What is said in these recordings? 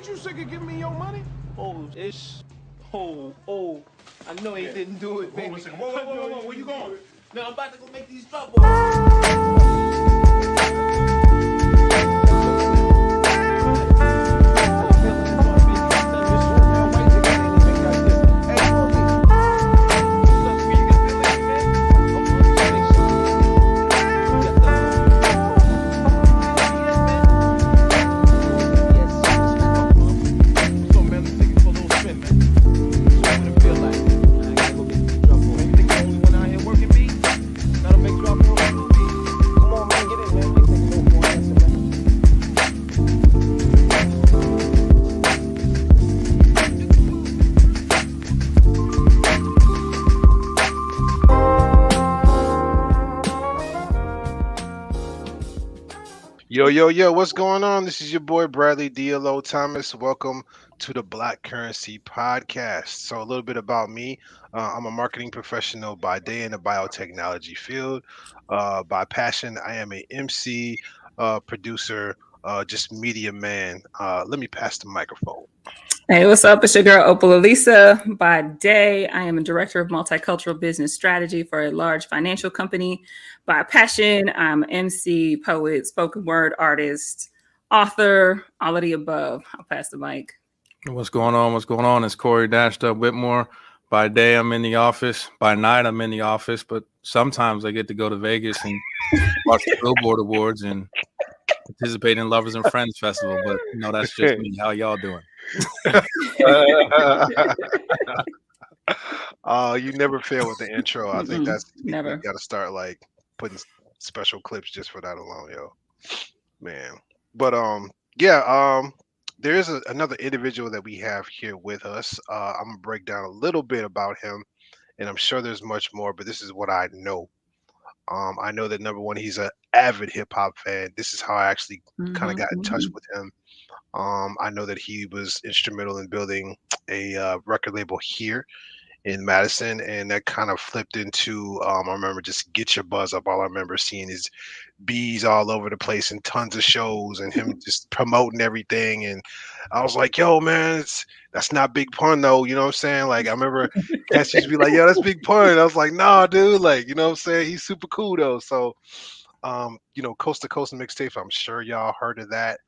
Ain't you sick of giving me your money? Oh, ish. Oh. I know he didn't do it, baby. Whoa. Where you going? No, I'm about to go make these drop offs. Yo, what's going on? This is your boy Bradley DLO Thomas. Welcome to the Black Currency Podcast. So, a little bit about me. I'm a marketing professional by day in the biotechnology field. By passion, I am a MC, producer, just media man. Let me pass the microphone. Hey, what's up? It's your girl Opal Elisa. By day, I am a director of multicultural business strategy for a large financial company. By passion, I'm MC, poet, spoken word artist, author, all of the above. I'll pass the mic. What's going on? It's Corey Dashed Up Whitmore. By day, I'm in the office. By night, I'm in the office. But sometimes I get to go to Vegas and watch the Billboard Awards and participate in Lovers and Friends Festival. But, that's just me. How y'all doing? You never fail with the intro. I think that's never. You got to start like putting special clips just for that alone, yo, man. But there is another individual that we have here with us. I'm gonna break down a little bit about him, and I'm sure there's much more, but this is what I know. I know that number one, he's an avid hip hop fan. This is how I actually kind of got in touch with him. I know that he was instrumental in building a record label here in Madison, and that kind of flipped into I remember just Get Your Buzz Up. All I remember seeing is bees all over the place and tons of shows and him just promoting everything. And I was like, yo, man, that's not Big Pun though. You know what I'm saying? Like I remember cats used to be like, yo, that's Big Pun. I was like, nah, dude, like, you know what I'm saying? He's super cool though. So Coast to Coast mixtape, I'm sure y'all heard of that.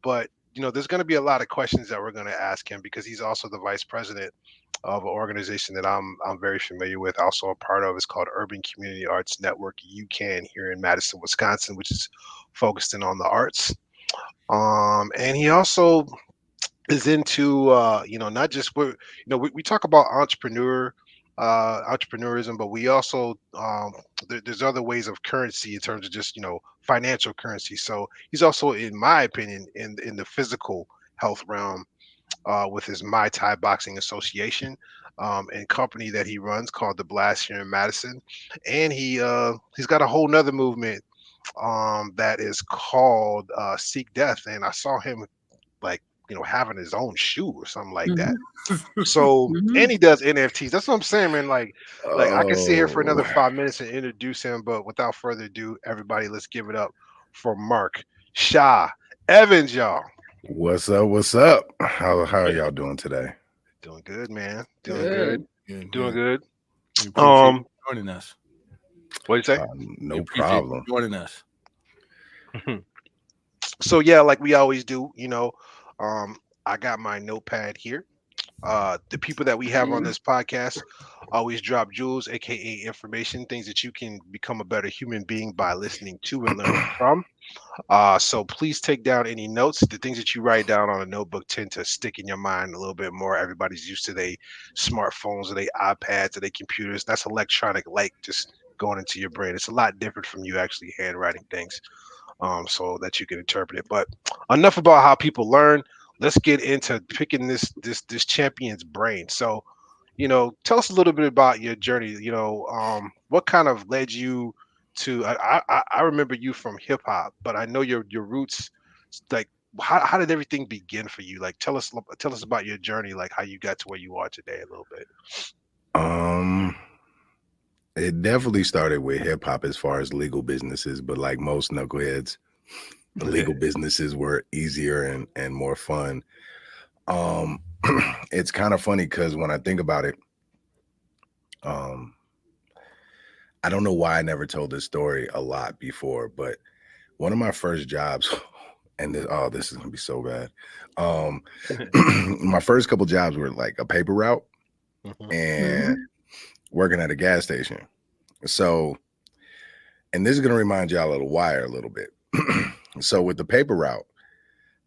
But there's going to be a lot of questions that we're going to ask him because he's also the vice president of an organization that I'm very familiar with, also a part of. It's called Urban Community Arts Network UCAN here in Madison, Wisconsin, which is focused in on the arts. And he also is into not just we talk about entrepreneurism, but we also there's other ways of currency in terms of just financial currency. So he's also, in my opinion, in the physical health realm with his Muay Thai Boxing Association and company that he runs called The Blast here in Madison, and he's got a whole nother movement that is called Seek Death, and I saw him like having his own shoe or something like that. So and he does NFTs. That's what I'm saying, man. Like I could sit here for another 5 minutes and introduce him, but without further ado, everybody, let's give it up for Mark Shah Evans, y'all. What's up? How are y'all doing today? Doing good, man. Doing good. Joining us. What do you say? No problem. Joining us. So yeah, like we always do, I got my notepad here. The people that we have on this podcast always drop jewels, aka information, things that you can become a better human being by listening to and learning from. So please take down any notes. The things that you write down on a notebook tend to stick in your mind a little bit more. Everybody's used to their smartphones or their iPads or their computers. That's electronic light just going into your brain. It's a lot different from you actually handwriting things, so that you can interpret it. But enough about how people learn. Let's get into picking this champion's brain. So, tell us a little bit about your journey. What kind of led you to? I remember you from hip hop, but I know your roots. Like, how did everything begin for you? Like, tell us about your journey, like how you got to where you are today, a little bit. It definitely started with hip hop as far as legal businesses, but like most knuckleheads, the legal businesses were easier and more fun. It's kind of funny because when I think about it, I don't know why I never told this story a lot before, but one of my first jobs, and this is gonna be so bad. My first couple jobs were like a paper route and working at a gas station. So, and this is gonna remind y'all of The Wire a little bit. So with the paper route,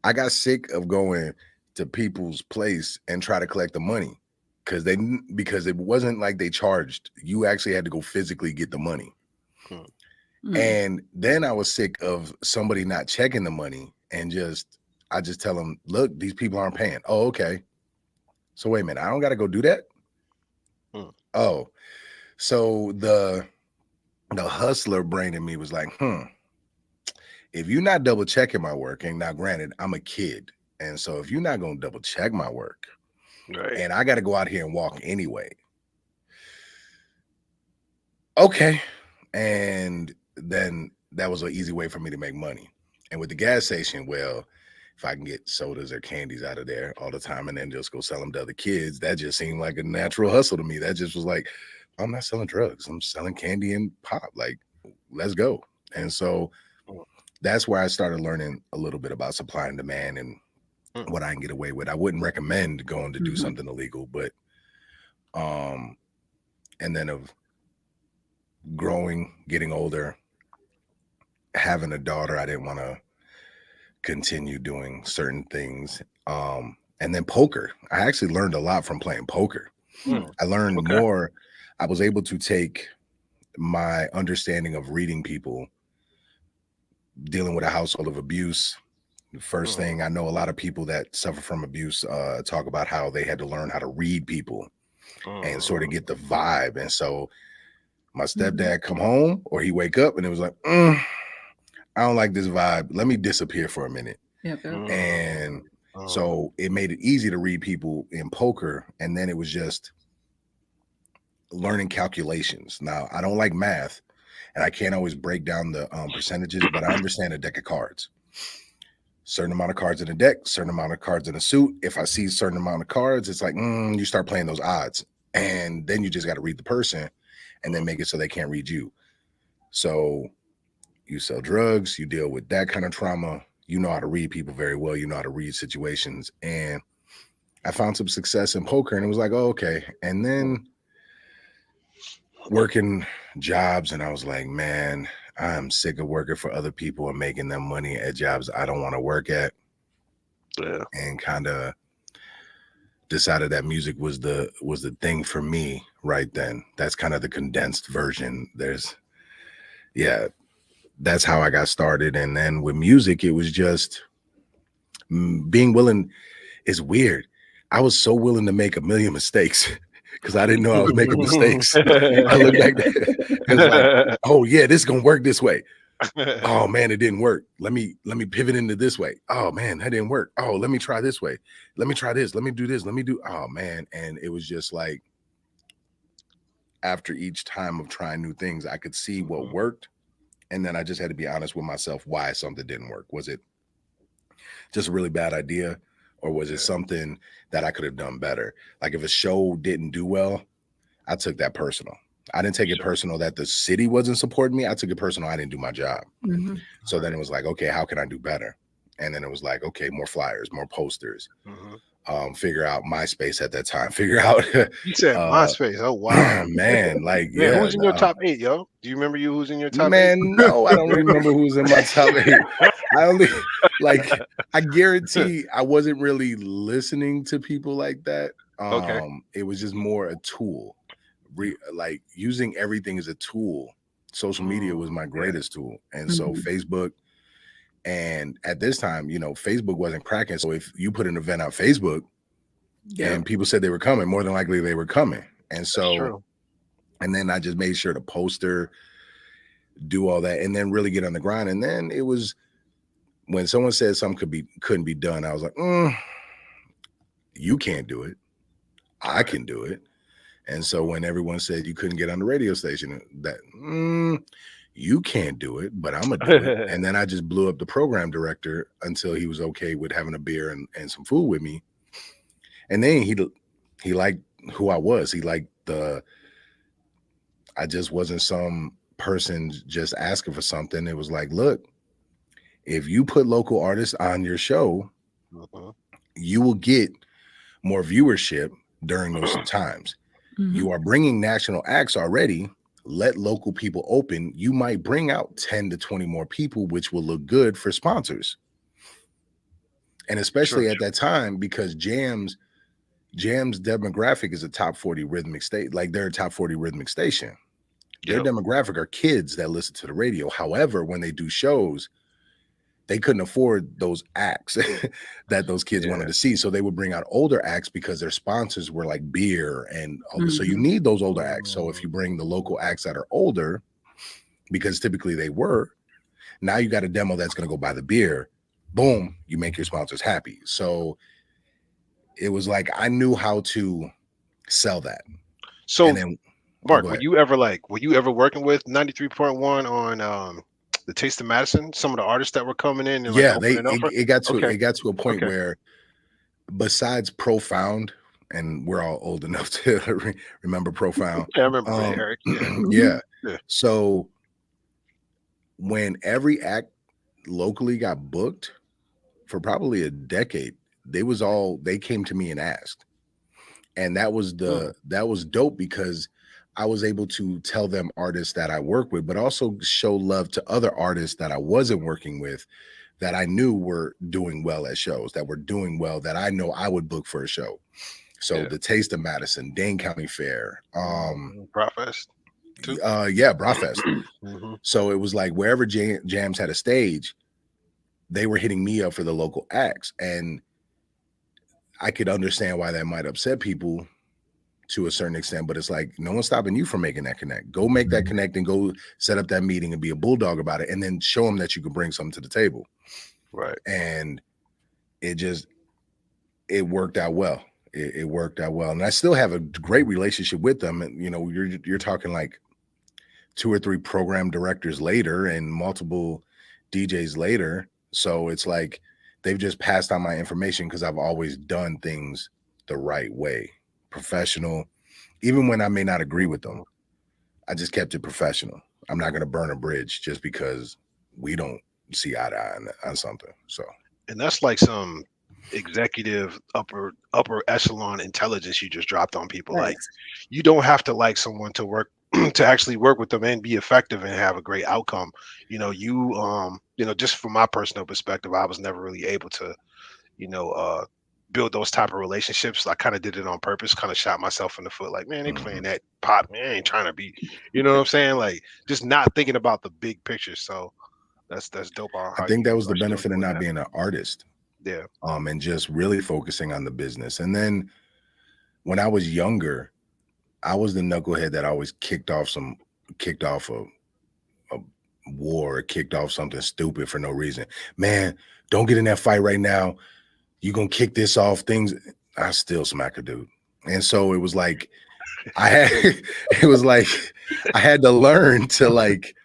I got sick of going to people's place and try to collect the money because it wasn't like they charged. You actually had to go physically get the money. And then I was sick of somebody not checking the money and I just tell them, look, these people aren't paying. Oh, okay. So wait a minute, I don't got to go do that. Oh, so the hustler brain in me was like, if you're not double checking my work, and now granted, I'm a kid. And so if you're not going to double check my work, and I got to go out here and walk anyway. Okay. And then that was an easy way for me to make money. And with the gas station, well, if I can get sodas or candies out of there all the time and then just go sell them to other kids, that just seemed like a natural hustle to me. That just was like, I'm not selling drugs. I'm selling candy and pop. Like, let's go. And so that's where I started learning a little bit about supply and demand and what I can get away with. I wouldn't recommend going to do something illegal, but and then of growing, getting older, having a daughter, I didn't want to continue doing certain things. And then poker. I actually learned a lot from playing poker. I learned more. I was able to take my understanding of reading people, dealing with a household of abuse. The first thing, I know a lot of people that suffer from abuse talk about how they had to learn how to read people and sort of get the vibe. And so my stepdad come home or he wake up and it was like, I don't like this vibe. Let me disappear for a minute. And so it made it easy to read people in poker. And then it was just learning calculations. Now, I don't like math and I can't always break down the percentages, but I understand a deck of cards. Certain amount of cards in a deck, certain amount of cards in a suit. If I see a certain amount of cards, it's like, you start playing those odds. And then you just got to read the person and then make it so they can't read you. So you sell drugs, you deal with that kind of trauma. You know how to read people very well. You know how to read situations. And I found some success in poker and it was like, oh, okay. And then working jobs and I was like, man, I'm sick of working for other people and making them money at jobs I don't want to work at. And kind of decided that music was the thing for me right then. That's kind of the condensed version. That's how I got started. And then with music, it was just being willing. It's weird. I was so willing to make a million mistakes because I didn't know I was making mistakes. I look back there, it's like, oh yeah, this is gonna work this way. Oh man, it didn't work. Let me pivot into this way. Oh man, that didn't work. Oh, let me try this way. Let me try this. Let me do this. Oh man. And it was just like after each time of trying new things, I could see what worked. And then I just had to be honest with myself why something didn't work. Was it just a really bad idea? Or was it something that I could have done better? Like if a show didn't do well, I took that personal. I didn't take it personal that the city wasn't supporting me. I took it personal I didn't do my job. So then it was like, okay, how can I do better? And then it was like, okay, more flyers, more posters. Figure out MySpace at that time. Figure out. You said MySpace. Oh wow, man! Like, yeah. Who's in your top 8, yo? Do you remember who's in your top 8? Man, no, I don't remember who's in my top 8. I only I guarantee I wasn't really listening to people like that. It was just more a tool. Like using everything as a tool. Social media was my greatest tool, and so Facebook. And at this time, Facebook wasn't cracking. So if you put an event on Facebook and people said they were coming, more than likely they were coming. And so, and then I just made sure to poster, do all that, and then really get on the grind. And then it was when someone said something couldn't be done, I was like, you can't do it. I can do it. And so when everyone said you couldn't get on the radio station, that you can't do it, but I'm gonna do it. And then I just blew up the program director until he was okay with having a beer and some food with me. And then he liked who I was. He liked I just wasn't some person just asking for something. It was like, look, if you put local artists on your show, you will get more viewership during those times. You are bringing national acts already. Let local people open. You might bring out 10 to 20 more people, which will look good for sponsors. And especially at that time, because Jam's demographic is a top 40 rhythmic state, like they're a top 40 rhythmic station. Their demographic are kids that listen to the radio. However, when they do shows, they couldn't afford those acts that those kids wanted to see. So they would bring out older acts because their sponsors were like beer and all this. So you need those older acts. So if you bring the local acts that are older, because typically they were, now you got a demo that's going to go buy the beer. Boom, you make your sponsors happy. So it was like I knew how to sell that. So, and then, Mark, were you ever working with 93.1 on the Taste of Madison? Some of the artists that were coming in and it got to a point where, besides Profound, and we're all old enough to remember Profound. I remember Eric. So when every act locally got booked for probably a decade, they came to me and asked. And that was dope because I was able to tell them artists that I work with, but also show love to other artists that I wasn't working with, that I knew were doing well at shows, that were doing well, that I know I would book for a show. So the Taste of Madison, Dane County Fair, Brofest. Brofest. So it was like wherever Jams had a stage, they were hitting me up for the local acts. And I could understand why that might upset people to a certain extent, but it's like, no one's stopping you from making that connect. Go make that connect and go set up that meeting and be a bulldog about it. And then show them that you can bring something to the table. Right. And it worked out well. It worked out well. And I still have a great relationship with them. And, you're talking like 2 or 3 program directors later and multiple DJs later. So it's like, they've just passed on my information because I've always done things the right way. Professional, even when I may not agree with them, I just kept it professional. I'm not going to burn a bridge just because we don't see eye to eye on something. So, and that's like some executive upper echelon intelligence you just dropped on people. Like, you don't have to like someone to work to actually work with them and be effective and have a great outcome. Just from my personal perspective, I was never really able to, build those type of relationships. I kind of did it on purpose, kind of shot myself in the foot. Like, man, they playing that pop, man, I ain't trying to be, you know what I'm saying? Like, just not thinking about the big picture. So that's dope. I think that was the benefit of not being an artist. Yeah. And just really focusing on the business. And then when I was younger, I was the knucklehead that always kicked off a war, kicked off something stupid for no reason. Man, don't get in that fight right now. You gonna kick this off. Things. I still smack a dude. And so it was like I had to learn to like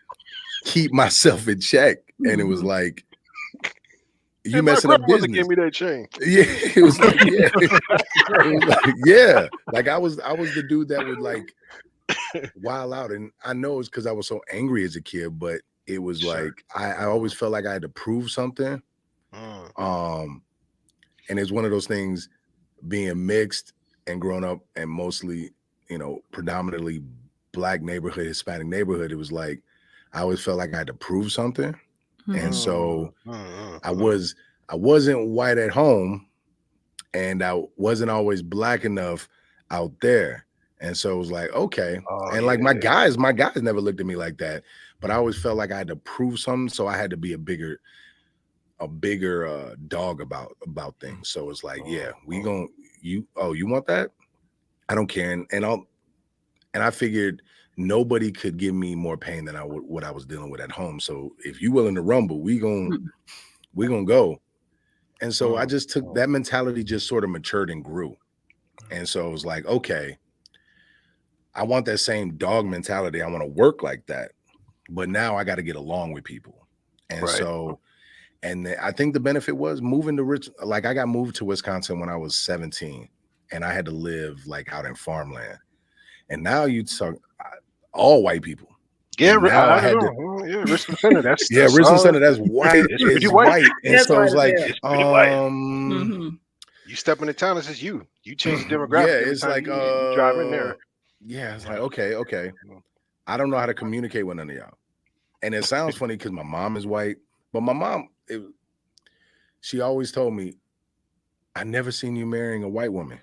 keep myself in check. And it was like, you messing up business. Give me that chain. Yeah, it was like, like I was the dude that would like wild out. And I know it's because I was so angry as a kid, but it was like I always felt like I had to prove something. And it's one of those things, being mixed and growing up and mostly, predominantly Black neighborhood, Hispanic neighborhood. It was like I always felt like I had to prove something. And so I wasn't white at home, and I wasn't always Black enough out there. And so it was like, okay. Like my guys never looked at me like that, but I always felt like I had to prove something. So I had to be a bigger dog about things. So it's like, you want that? I don't care. And I figured nobody could give me more pain than what I was dealing with at home. So if you willing to rumble, we gonna go. And so I just took that mentality, just sort of matured and grew. And so it was like, okay, I want that same dog mentality. I want to work like that. but now I got to get along with people. And Right. so, and I think the benefit was moving to like I got moved to Wisconsin when I was 17 and I had to live like out in farmland. And now you talk all white people. Yeah, And now I don't had to, know. Yeah, Richmond Center. That's yeah, Richmond Center. That's white. It's pretty It's white. white. And That's so it's white like, as It's pretty white. you step into town, this is you. You change the demographic. yeah, every it's time like you drive in there. Yeah, it's like okay. I don't know how to communicate with none of y'all. And it sounds funny because my mom is white, but my mom, she always told me, I never seen you marrying a white woman.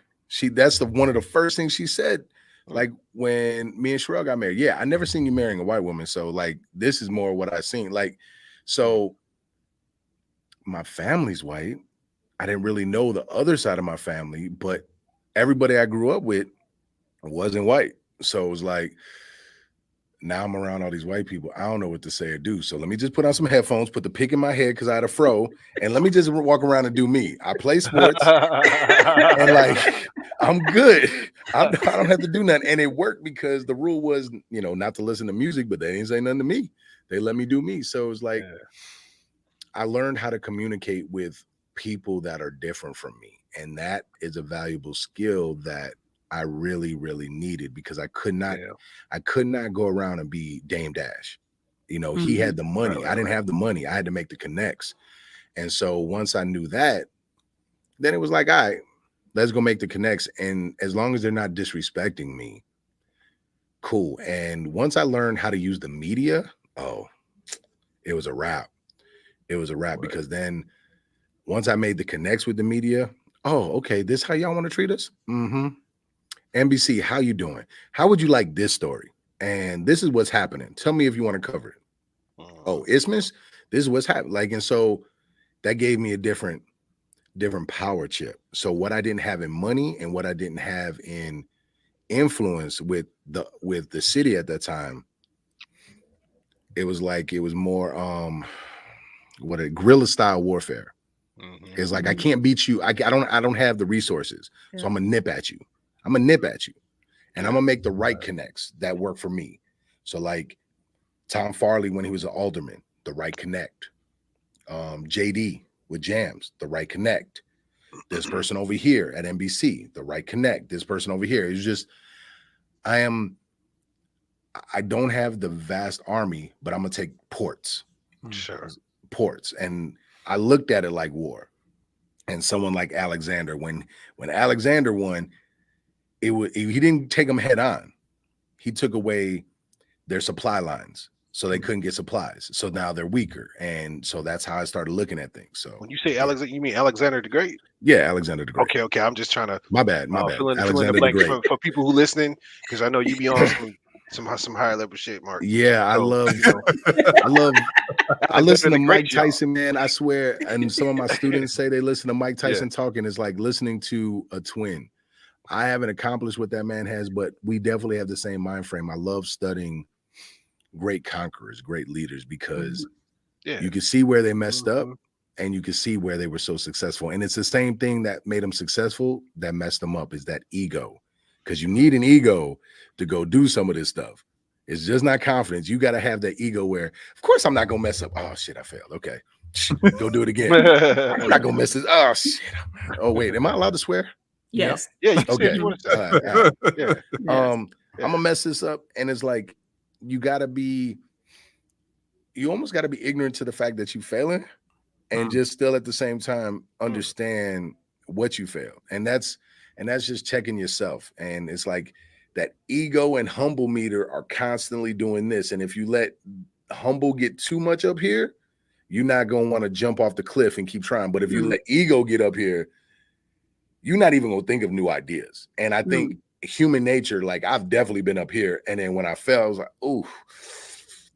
That's one of the first things she said. Like when me and Sherelle got married, yeah, I never seen you marrying a white woman. So like, this is more what I seen. Like, so my family's white. I didn't really know the other side of my family, but everybody I grew up with wasn't white. So it was like, now I'm around all these white people. I don't know what to say or do. So let me just put on some headphones, put the pick in my head because I had a fro, and let me just walk around and do me. I play sports, and like I'm good. I don't have to do nothing. And it worked because the rule was, not to listen to music, but they didn't say nothing to me. They let me do me. So it was like I learned how to communicate with people that are different from me, and that is a valuable skill that I really, really needed because I could not go around and be Dame Dash. He had the money. I didn't have the money. I had to make the connects. And so once I knew that, then it was like, all right, let's go make the connects. And as long as they're not disrespecting me, cool. And once I learned how to use the media, it was a wrap. It was a wrap because then once I made the connects with the media, okay, this how y'all want to treat us? NBC, how you doing? How would you like this story? And this is what's happening. Tell me if you want to cover it. Oh, Isthmus, this is what's happening. Like, and so that gave me a different power chip. So what I didn't have in money and what I didn't have in influence with the city at that time, it was more guerrilla style warfare. It's like I can't beat you. I don't have the resources, so I'm gonna nip at you. I'm gonna nip at you, and I'm gonna make the right connects that work for me. So like Tom Farley when he was an alderman, the right connect. JD with Jams, the right connect. This person over here at NBC, the right connect. This person over here. It's just I don't have the vast army, but I'm gonna take ports. Sure. Ports, and I looked at it like war. And someone like Alexander, when Alexander won. He didn't take them head on. He took away their supply lines, so they couldn't get supplies. So now they're weaker, and so that's how I started looking at things. So when you say Alexander, you mean Alexander the Great? Yeah, Alexander the Great. Okay. I'm just trying to. My bad. Fill in Alexander the blank the Great for people who listening, because I know you be on some higher level shit, Mark. Yeah, I listen to Mike Tyson, man. I swear, and some of my students say they listen to Mike Tyson talking. It's like listening to a twin. I haven't accomplished what that man has, but we definitely have the same mind frame. I love studying great conquerors, great leaders, because you can see where they messed up and you can see where they were so successful. And it's the same thing that made them successful that messed them up is that ego, because you need an ego to go do some of this stuff. It's just not confidence. You got to have that ego where, of course, I'm not going to mess up. Oh, shit, I failed. Okay. Go do it again. I'm not going to mess this. Oh, shit. Oh, wait. Am I allowed to swear? Yes. Yeah. You can Okay. say what you want to say. Yeah. I'm gonna mess this up, and it's like you almost got to be ignorant to the fact that you failing, and just still at the same time understand what you failed, and that's just checking yourself. And it's like that ego and humble meter are constantly doing this, and if you let humble get too much up here, you're not gonna want to jump off the cliff and keep trying. But if you let ego get up here, you're not even gonna think of new ideas. And I think human nature, like I've definitely been up here, and then when I fell, I was like, "Ooh,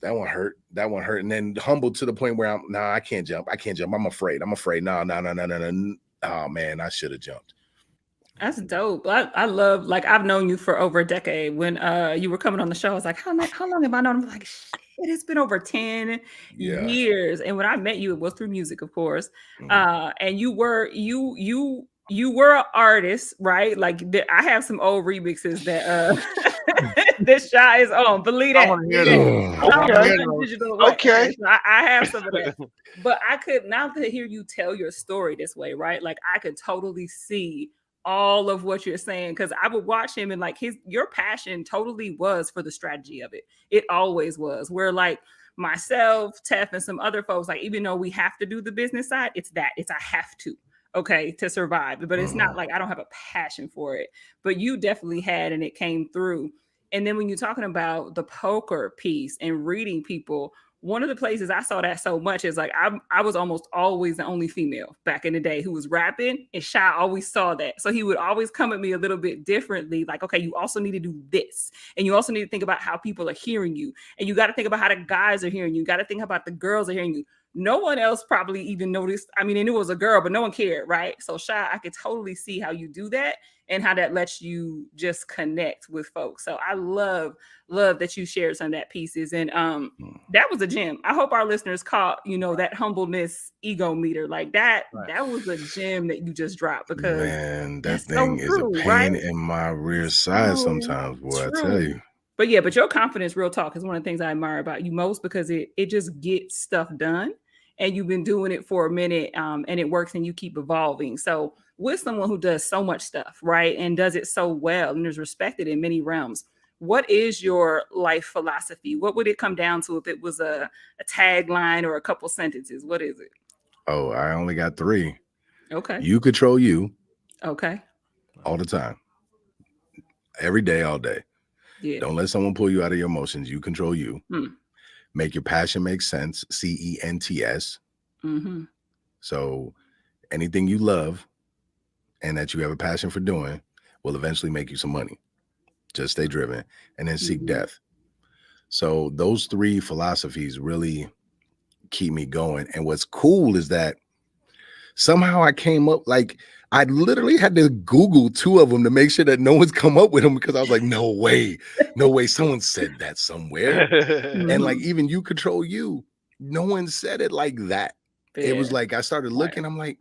that one hurt. That one hurt." And then humbled to the point where I can't jump. I'm afraid. No. Oh man, I should have jumped. That's dope. I love, like, I've known you for over a decade. When you were coming on the show, I was like, how long have I known him? Like, shit, it's been over 10 years. And when I met you, it was through music, of course. And you were an artist, right? Like I have some old remixes that This Shah is on. Believe I that. want to hear Believe that. those. I I'm want to hear on those. digital. Okay. So I have some of that. But I could, now to hear you tell your story this way, right? Like I could totally see all of what you're saying, because I would watch him and like your passion totally was for the strategy of it. It always was. Where like myself, Tef, and some other folks, like even though we have to do the business side, it's I have to, okay, to survive. But it's not like I don't have a passion for it. But you definitely had, and it came through. And then when you're talking about the poker piece and reading people, one of the places I saw that so much is like I was almost always the only female back in the day who was rapping, and Shah always saw that. So he would always come at me a little bit differently, like, okay, you also need to do this. And you also need to think about how people are hearing you. And you got to think about how the guys are hearing you. You got to think about the girls are hearing you. No one else probably even noticed. I mean, they knew it was a girl, but no one cared, right? So Shah, I could totally see how you do that and how that lets you just connect with folks. So I love that you shared some of that pieces. And that was a gem. I hope our listeners caught, that humbleness ego meter. Like that, that was a gem that you just dropped, because man, that so thing is true, a pain right? in my rear side sometimes, boy. I tell you. But yeah, but your confidence, real talk, is one of the things I admire about you most, because it just gets stuff done. And you've been doing it for a minute, and it works, and you keep evolving. So with someone who does so much stuff, right, and does it so well and is respected in many realms, what is your life philosophy? What would it come down to if it was a tagline or a couple sentences? What is it? Oh, I only got 3. Okay. You control you. Okay. All the time. Every day, all day. Yeah. Don't let someone pull you out of your emotions. You control you. Make your passion make sense. CENTS. Mm-hmm. So anything you love and that you have a passion for doing will eventually make you some money. Just stay driven, and then seek death. So those 3 philosophies really keep me going. And what's cool is that somehow I came up, like I literally had to Google 2 of them to make sure that no one's come up with them, because I was like, no way, someone said that somewhere. And like, even you control you, no one said it like that. Yeah. It was like, I started looking, I'm like,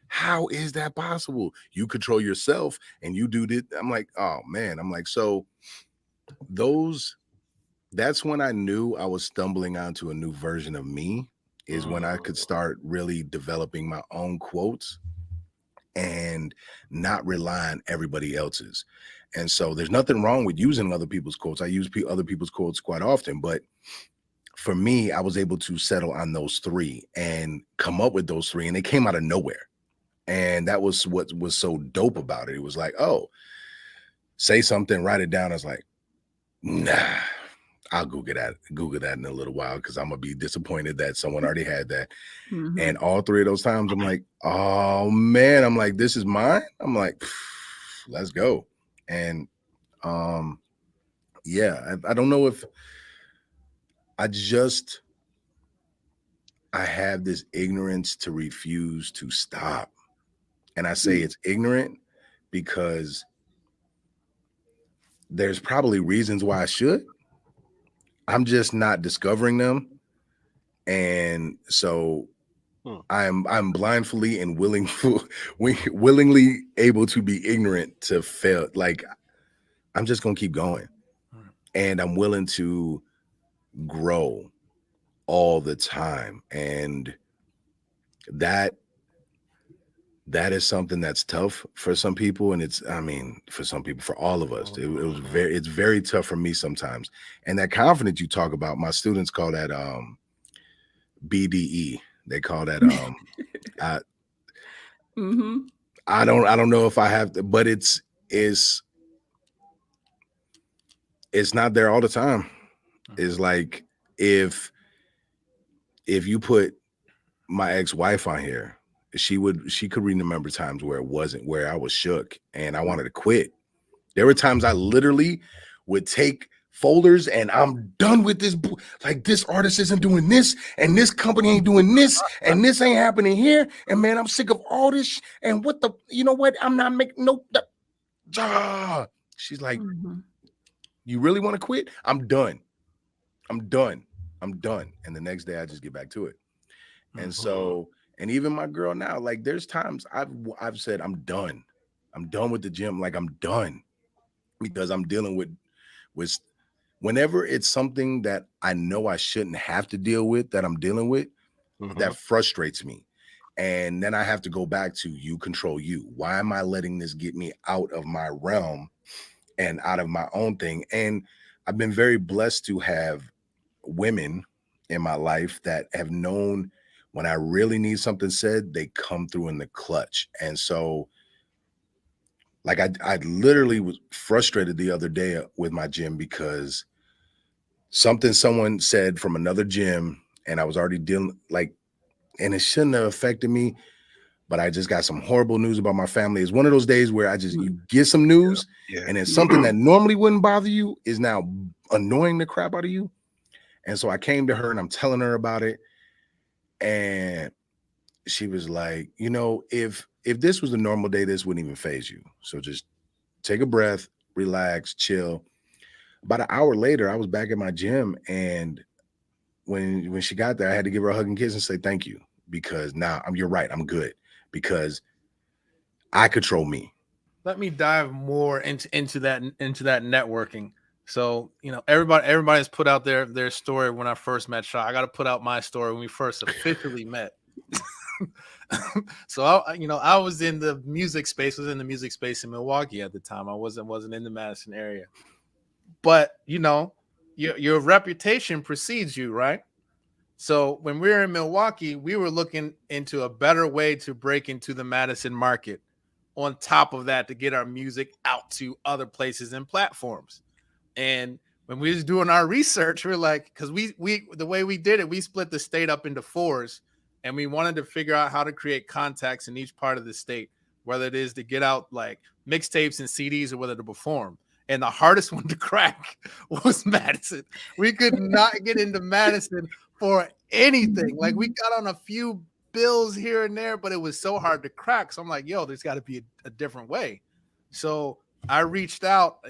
how is that possible? You control yourself and you do this. I'm like, oh man. I'm like, so that's when I knew I was stumbling onto a new version of me, is when I could start really developing my own quotes and not rely on everybody else's. And so there's nothing wrong with using other people's quotes. I use other people's quotes quite often, but for me, I was able to settle on those 3 and come up with those 3, and they came out of nowhere. And that was what was so dope about it. It was like, oh, say something, write it down. I was like, nah, I'll Google that in a little while, because I'm gonna be disappointed that someone already had that. And all 3 of those times, I'm like, oh man, I'm like, this is mine. I'm like, let's go. And yeah, I don't know if I have this ignorance to refuse to stop. And I say it's ignorant because there's probably reasons why I should. I'm just not discovering them. And so I'm blindly and willingly able to be ignorant to fail. Like, I'm just going to keep going. And I'm willing to grow all the time. And that is something that's tough for some people. And for some people, for all of us, it's very tough for me sometimes. And that confidence you talk about, my students call that BDE. They call that I don't know if I have to, but it's not there all the time. It's like if you put my ex-wife on here, she could remember times where it wasn't, where I was shook and I wanted to quit. There were times I literally would take folders and I'm done with this. Like, this artist isn't doing this, and this company ain't doing this, and this ain't happening here. And man, I'm sick of all this. And what the, you know what? I'm not making no. She's like, you really want to quit? I'm done. I'm done. And the next day I just get back to it. And so, and even my girl now, like, there's times I've said, I'm done with the gym. Like, I'm done, because I'm dealing with was whenever it's something that I know I shouldn't have to deal with, that I'm dealing with, that frustrates me. And then I have to go back to you control you. Why am I letting this get me out of my realm and out of my own thing? And I've been very blessed to have women in my life that have known when I really need something said, they come through in the clutch. And so like I literally was frustrated the other day with my gym because something someone said from another gym, and I was already dealing and it shouldn't have affected me, but I just got some horrible news about my family. It's one of those days where you get some news and it's something that normally wouldn't bother you is now annoying the crap out of you. And so I came to her and I'm telling her about it. And she was like, if this was a normal day, this wouldn't even faze you. So just take a breath, relax, chill. About an hour later, I was back at my gym, and when she got there, I had to give her a hug and kiss and say thank you, because now you're right, I'm good, because I control me. Let me dive more into that networking. So, everybody's put out their story when I first met Shah. I got to put out my story when we first officially met. So I was in the music space, in Milwaukee at the time. I wasn't in the Madison area. But your reputation precedes you, right? So when we were in Milwaukee, we were looking into a better way to break into the Madison market. On top of that, to get our music out to other places and platforms. And when we was doing our research, we're like, because we the way we did it, we split the state up into 4s, and we wanted to figure out how to create contacts in each part of the state, whether it is to get out like mixtapes and CDs or whether to perform. And the hardest one to crack was Madison. We could not get into Madison for anything. Like, we got on a few bills here and there, but it was so hard to crack. So I'm like, yo, there's got to be a different way. So I reached out.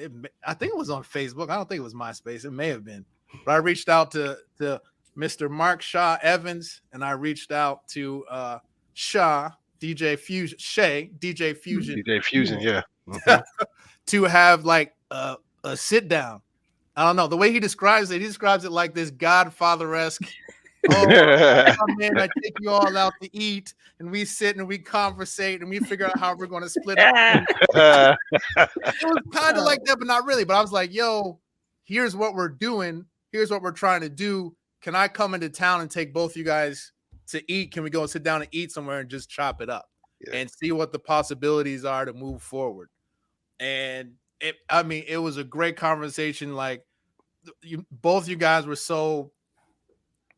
I think it was on Facebook. I don't think it was MySpace. It may have been. But I reached out to Mr. Mark Shah Evans, and I reached out to Shah, DJ Fusion, DJ Fusion, yeah. to have like a sit down. I don't know. The way he describes it like this Godfather-esque. I come in, I take you all out to eat, and we sit and we conversate and we figure out how we're going to split up. It was kind of like that, but not really. But I was like, yo, here's what we're doing. Here's what we're trying to do. Can I come into town and take both you guys to eat? Can we go and sit down and eat somewhere and just chop it up and see what the possibilities are to move forward? And it was a great conversation. Like, both you guys were so,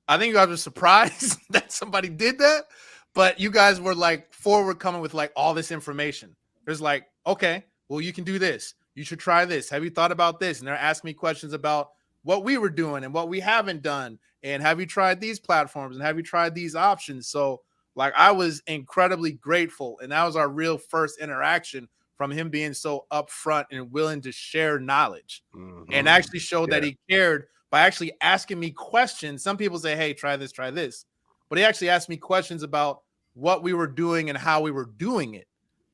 I think you guys were surprised that somebody did that, but you guys were like forward coming with like all this information. There's like, okay, well, you can do this. You should try this. Have you thought about this? And they're asking me questions about what we were doing and what we haven't done. And have you tried these platforms? And have you tried these options? So like, I was incredibly grateful. And that was our real first interaction, from him being so upfront and willing to share knowledge and actually show that he cared by actually asking me questions. Some people say, hey, try this. But he actually asked me questions about what we were doing and how we were doing it,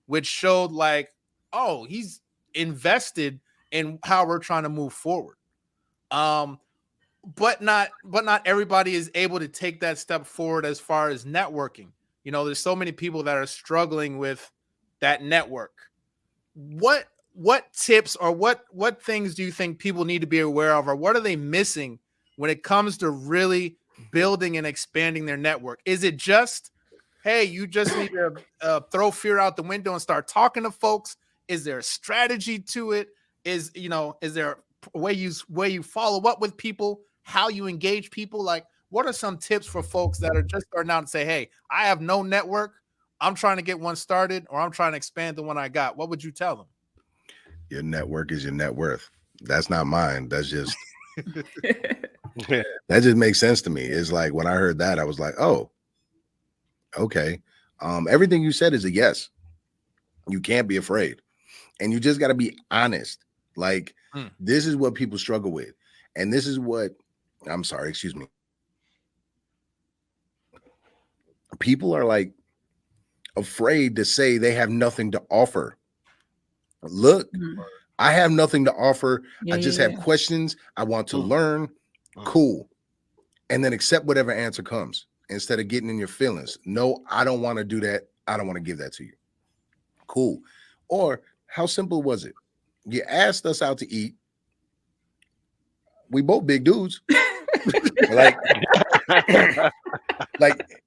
which showed like, oh, he's invested in how we're trying to move forward. But not everybody is able to take that step forward as far as networking. There's so many people that are struggling with that network. What tips or what things do you think people need to be aware of, or what are they missing when it comes to really building and expanding their network? Is it just, hey, you just need to throw fear out the window and start talking to folks? Is there a strategy to it? Is there a way you follow up with people, how you engage people? Like, what are some tips for folks that are just starting out and say, hey, I have no network, I'm trying to get one started, or I'm trying to expand the one I got? What would you tell them? Your network is your net worth. That's not mine. That's just that just makes sense to me. It's like, when I heard that, I was like, oh, okay. Everything you said is a yes. You can't be afraid. And you just got to be honest. Like, this is what people struggle with. And this is what, I'm sorry, excuse me. People are like afraid to say they have nothing to offer. Look, I have nothing to offer. Yeah, I just yeah, have questions. I want to Mm. learn. Mm. Cool. And then accept whatever answer comes instead of getting in your feelings. No, I don't want to do that. I don't want to give that to you. Cool. Or how simple was it? You asked us out to eat. We both big dudes. like,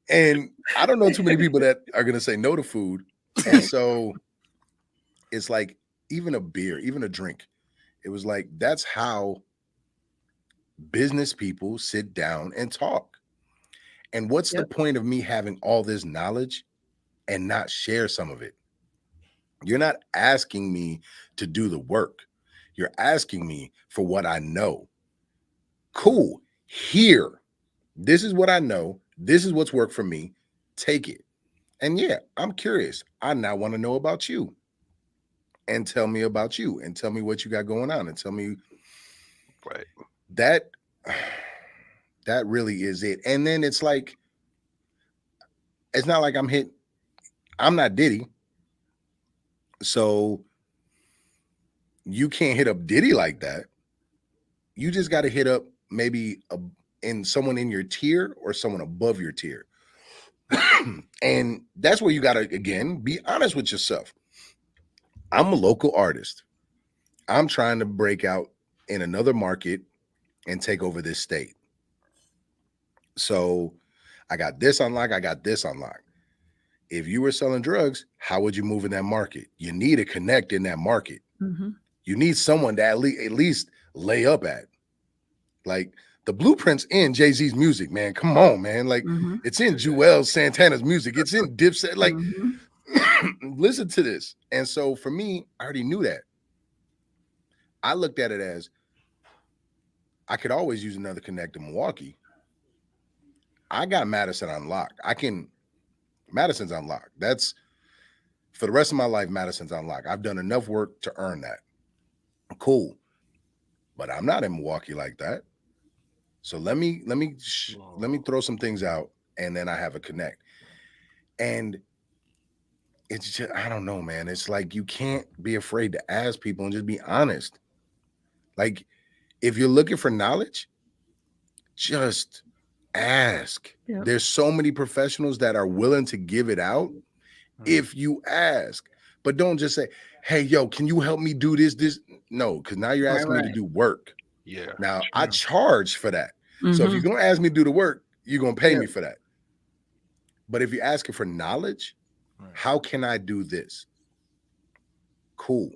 and I don't know too many people that are going to say no to food. And so it's like, even a beer, even a drink, it was like, that's how business people sit down and talk. And what's the point of me having all this knowledge and not share some of it? You're not asking me to do the work. You're asking me for what I know. Cool. Here, this is what I know. This is what's worked for me. Take it. And yeah, I'm curious. I now want to know about you. And tell me about you. And tell me what you got going on. And tell me Right. that really is it. And then it's like, it's not like I'm not Diddy. So you can't hit up Diddy like that. You just got to hit up maybe in someone in your tier or someone above your tier. And that's where you got to, again, be honest with yourself. I'm a local artist. I'm trying to break out in another market and take over this state. So I got this unlocked. I got this unlocked. If you were selling drugs, how would you move in that market? You need to connect in that market. Mm-hmm. You need someone to at least lay up at. Like, the blueprint's in Jay-Z's music, man. Come on, man. Like, Mm-hmm. it's in Joel Santana's music. It's in Dipset. Like, listen to this. And so for me, I already knew that. I looked at it as, I could always use another connect in Milwaukee. I got Madison unlocked. Madison's unlocked. That's, for the rest of my life, Madison's unlocked. I've done enough work to earn that. Cool. But I'm not in Milwaukee like that. So let me throw some things out, and then I have a connect. And it's just, I don't know, man. It's like, you can't be afraid to ask people and just be honest. Like, if you're looking for knowledge, just ask. Yep. There's so many professionals that are willing to give it out if you ask. But don't just say, hey, yo, can you help me do this? No, because now you're asking me to do work. Yeah. Now, I charge for that. So if you're going to ask me to do the work, you're going to pay me for that. But if you're asking for knowledge, how can I do this? Cool.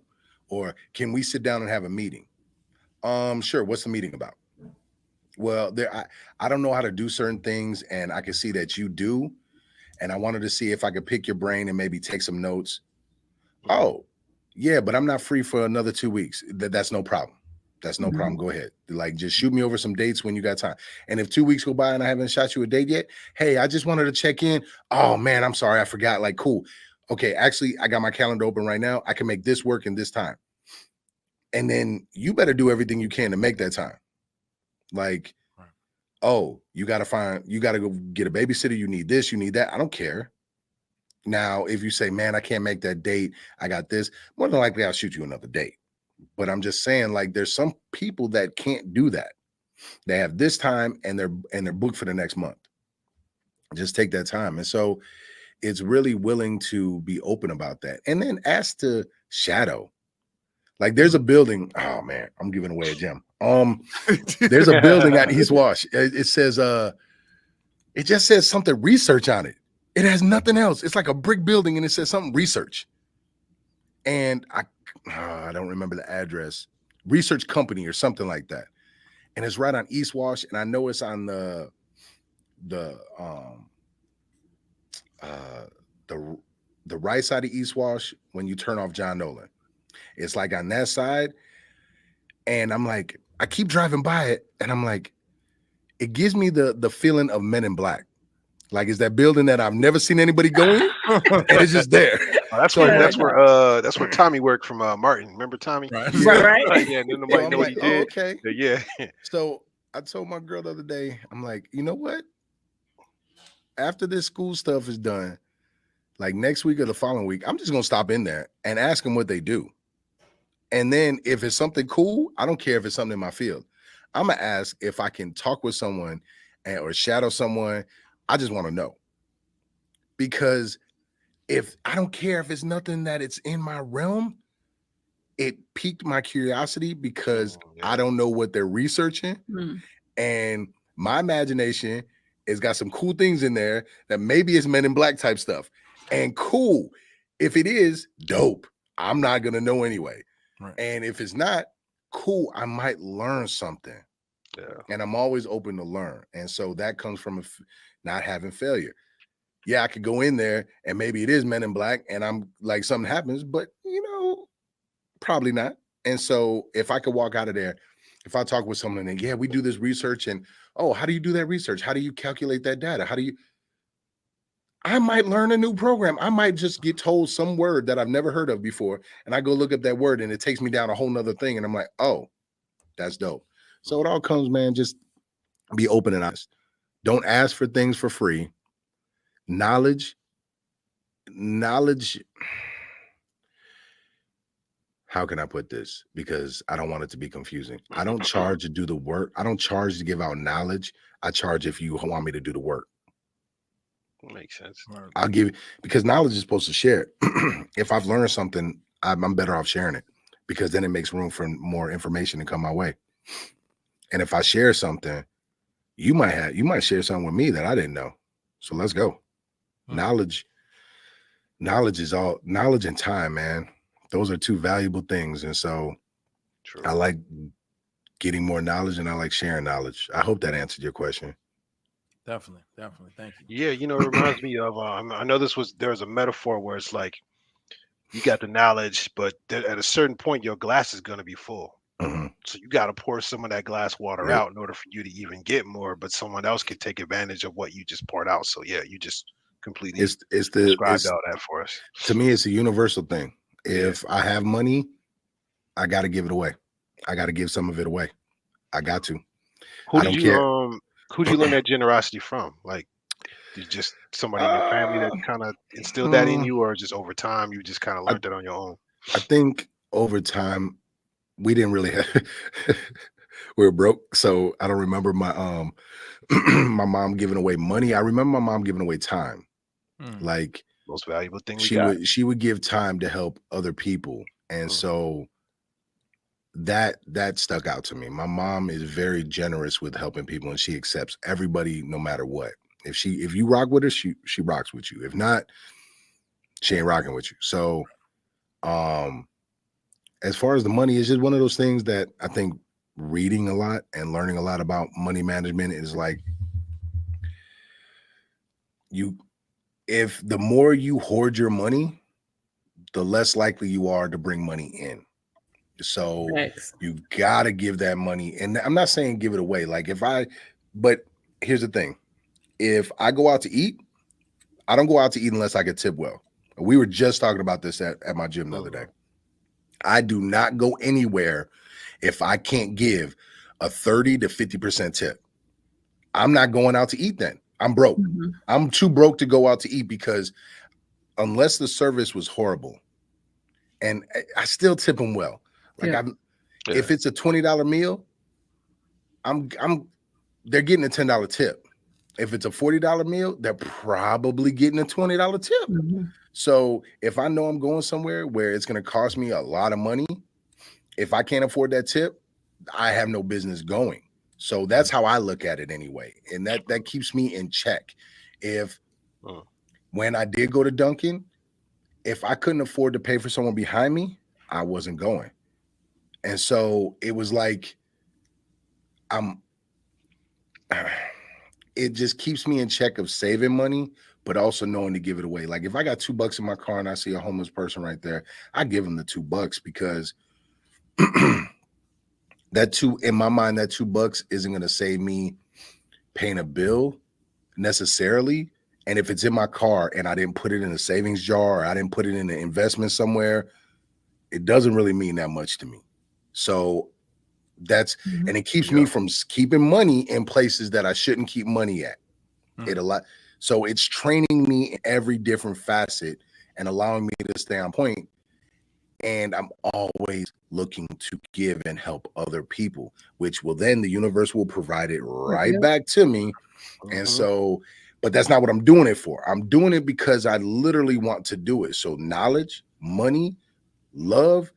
Or can we sit down and have a meeting? Sure. What's the meeting about? Well, I don't know how to do certain things, and I can see that you do. And I wanted to see if I could pick your brain and maybe take some notes. Oh, yeah, but I'm not free for another 2 weeks. That's no problem. That's no problem. Go ahead. Like, just shoot me over some dates when you got time. And if 2 weeks go by and I haven't shot you a date yet, hey, I just wanted to check in. Oh, man, I'm sorry. I forgot. Like, cool. Okay, actually, I got my calendar open right now. I can make this work in this time. And then you better do everything you can to make that time. Like, oh, you got to go get a babysitter. You need this, you need that. I don't care. Now, if you say, man, I can't make that date, I got this, more than likely I'll shoot you another date. But I'm just saying, like, there's some people that can't do that. They have this time and they're booked for the next month. Just take that time. And so it's really willing to be open about that. And then ask to shadow. Like, there's a building. Oh man, I'm giving away a gem. There's a building at East Wash. It says, it just says something research on it. It has nothing else. It's like a brick building and it says something research. And I don't remember the address, research company or something like that. And it's right on East Wash. And I know it's on the right side of East Wash when you turn off John Nolan. It's like on that side. And I'm like, I keep driving by it and I'm like, it gives me the feeling of Men in Black. Like, it's that building that I've never seen anybody go in, and it's just there. That's where Tommy worked from Martin. Remember Tommy? Right. Yeah, nobody know what he did. Okay. Yeah. So I told my girl the other day, I'm like, you know what? After this school stuff is done, like next week or the following week, I'm just gonna stop in there and ask them what they do. And then if it's something cool, I don't care if it's something in my field. I'm gonna ask if I can talk with someone or shadow someone. I just want to know, because if I don't care if it's nothing that it's in my realm, it piqued my curiosity because I don't know what they're researching. And my imagination has got some cool things in there that maybe it's Men in Black type stuff. And cool. If it is, dope. I'm not going to know anyway. Right. And if it's not, cool, I might learn something. Yeah. And I'm always open to learn. And so that comes from not having failure. Yeah, I could go in there and maybe it is Men in Black and I'm like, something happens, but probably not. And so if I could walk out of there, if I talk with someone and yeah, we do this research and, oh, how do you do that research? How do you calculate that data? I might learn a new program. I might just get told some word that I've never heard of before. And I go look up that word and it takes me down a whole nother thing. And I'm like, oh, that's dope. So it all comes, man, just be open and honest. Don't ask for things for free. Knowledge. How can I put this? Because I don't want it to be confusing. I don't charge to do the work. I don't charge to give out knowledge. I charge if you want me to do the work. Makes sense. I'll give, because knowledge is supposed to share it. If I've learned something, I'm better off sharing it, because then it makes room for more information to come my way. And if I share something, you might share something with me that I didn't know. So let's go. Knowledge is all knowledge and time, man. Those are two valuable things. And so True. I like getting more knowledge and I like sharing knowledge. I hope that answered your question. Definitely. Thank you. Yeah, it reminds me of I know there's a metaphor where it's like you got the knowledge, but at a certain point your glass is going to be full. So you got to pour some of that glass water out in order for you to even get more, but someone else could take advantage of what you just poured out. So yeah, you just completely described all that for us. To me, it's a universal thing. If I have money, I got to give it away. I got to give some of it away. I got to. Who did you learn that generosity from? Like, did just somebody in your family that kind of instilled that in you, or just over time you just kind of learned it on your own? I think over time we didn't really have we were broke, so I don't remember my my mom giving away money. I remember my mom giving away time. Like, most valuable thing she would give time to help other people. And so that stuck out to me. My mom is very generous with helping people, and she accepts everybody no matter what. If you rock with her, she rocks with you. If not, she ain't rocking with you. So as far as the money, it's just one of those things that I think reading a lot and learning a lot about money management is like, if the more you hoard your money, the less likely you are to bring money in. So you gotta give that money. And I'm not saying give it away. But here's the thing. If I go out to eat, I don't go out to eat unless I get tipped well. We were just talking about this at my gym the other day. I do not go anywhere if I can't give a 30 to 50% tip. I'm not going out to eat then. I'm broke. I'm too broke to go out to eat, because unless the service was horrible, and I still tip them well. Like if it's a $20 meal, they're getting a $10 tip. If it's a $40 meal, they're probably getting a $20 tip. So if I know I'm going somewhere where it's going to cost me a lot of money, if I can't afford that tip, I have no business going. So that's how I look at it anyway. And that keeps me in check. When I did go to Dunkin', if I couldn't afford to pay for someone behind me, I wasn't going. And so it was like, it just keeps me in check of saving money, but also knowing to give it away. Like if I got $2 in my car and I see a homeless person right there, I give them the $2, because in my mind, that $2 isn't going to save me paying a bill necessarily. And if it's in my car and I didn't put it in a savings jar, or I didn't put it in an investment somewhere, it doesn't really mean that much to me. So and it keeps me from keeping money in places that I shouldn't keep money at. So it's training me in every different facet and allowing me to stay on point. And I'm always looking to give and help other people, which will then the universe will provide it right back to me. And so, but that's not what I'm doing it for. I'm doing it because I literally want to do it. So knowledge, money, love,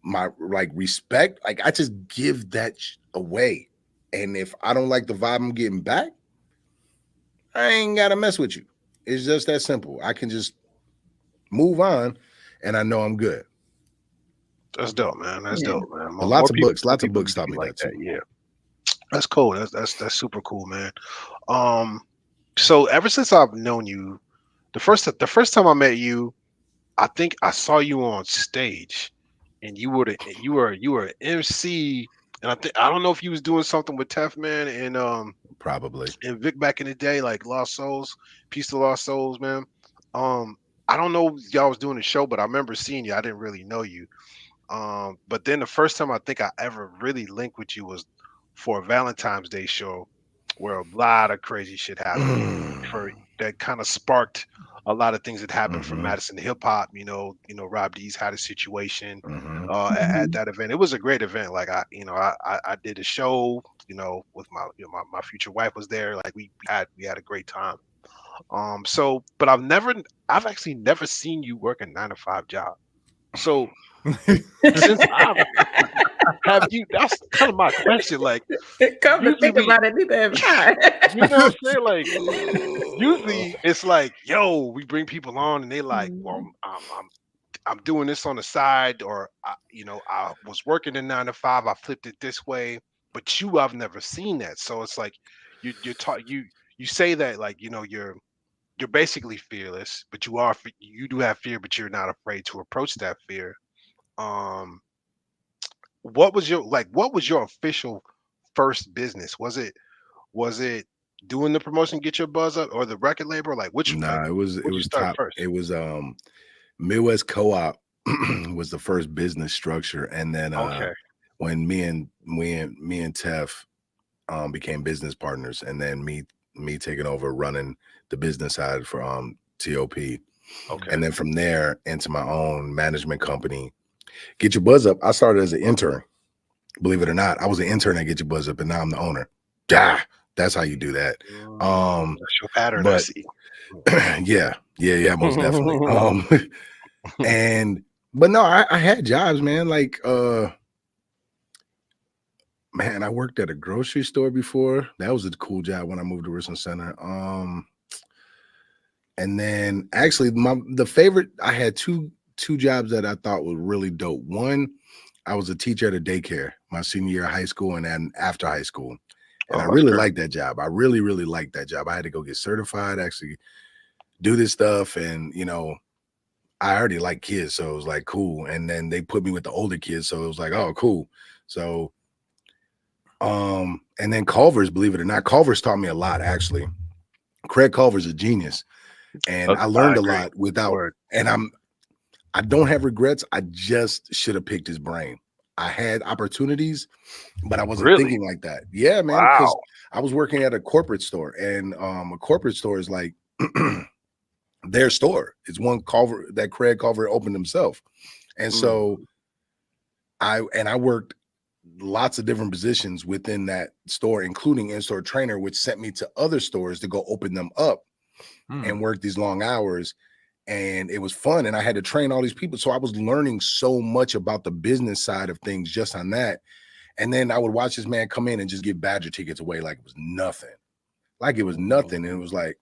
my like respect, like I just give that away. And if I don't like the vibe I'm getting back, I ain't got to mess with you. It's just that simple. I can just move on and I know I'm good. That's dope, man. That's dope, man. Lots of books taught me that too. Yeah. That's cool. That's super cool, man. So ever since I've known you, the first time I met you, I think I saw you on stage, and you were an MC, and I don't know if you was doing something with Tef Man and Probably and Vic back in the day, like Lost Souls, Peace to Lost Souls, man. I don't know if y'all was doing a show, but I remember seeing you. I didn't really know you. But then the first time I think I ever really linked with you was for a Valentine's Day show where a lot of crazy shit happened for that kind of sparked a lot of things that happened for Madison hip hop. You know, Rob D's had a situation at that event. It was a great event. Like I did a show, with my future wife was there. Like we had a great time. But I've actually never seen you work a 9-to-5 job. So since have you, that's kind of my question. Like, come to think about it, neither have I. You know what I'm saying? Like, usually it's like, yo, we bring people on and they like, well, I'm doing this on the side, or I was working in 9-to-5, I flipped it this way. But I've never seen that. So it's like you say that, like, you're basically fearless, but you do have fear, but you're not afraid to approach that fear. What was your official first business? Was it doing the promotion, Get Your Buzz Up, or the record label? Like which? Nah, it was top first. It was Midwest Co-op was the first business structure, and then when me and Tef became business partners, and then me taking over running the business side for TOP. Okay. And then from there into my own management company, Get Your Buzz Up. I started as an intern. Believe it or not, I was an intern at Get Your Buzz Up, and now I'm the owner. That's how you do that. That's your pattern, but, I see. yeah, most definitely. But no, I had jobs, man. Like, man, I worked at a grocery store before. That was a cool job when I moved to Richland Center. And then actually the favorite, I had two jobs that I thought were really dope. One, I was a teacher at a daycare my senior year of high school and then after high school. And I really liked that job. I really, really liked that job. I had to go get certified, actually do this stuff. And, I already like kids. So it was like, cool. And then they put me with the older kids. So it was like, oh, cool. So, and then Culver's, believe it or not, Culver's taught me a lot, actually. Craig Culver's a genius. And I learned a lot and I don't have regrets. I just should have picked his brain. I had opportunities, but I wasn't thinking like that. Yeah, man. Because I was working at a corporate store, and a corporate store is like their store. It's one Culver that Craig Culver opened himself. And so I worked lots of different positions within that store, including in-store trainer, which sent me to other stores to go open them up and work these long hours. And it was fun. And I had to train all these people. So I was learning so much about the business side of things just on that. And then I would watch this man come in and just give Badger tickets away like it was nothing. Like it was nothing. And it was like,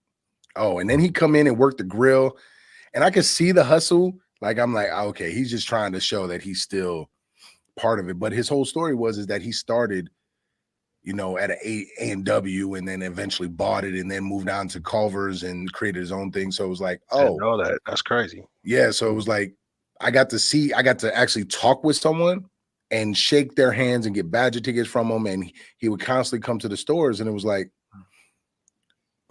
oh, and then he'd come in and work the grill. And I could see the hustle. Like, I'm like, okay, he's just trying to show that he's still part of it. But his whole story is that he started, at an A&W and then eventually bought it and then moved on to Culver's and created his own thing. So it was like, oh, I didn't know that. That's crazy. Yeah. So it was like, I got to actually talk with someone and shake their hands and get Badger tickets from them. And he would constantly come to the stores, and it was like,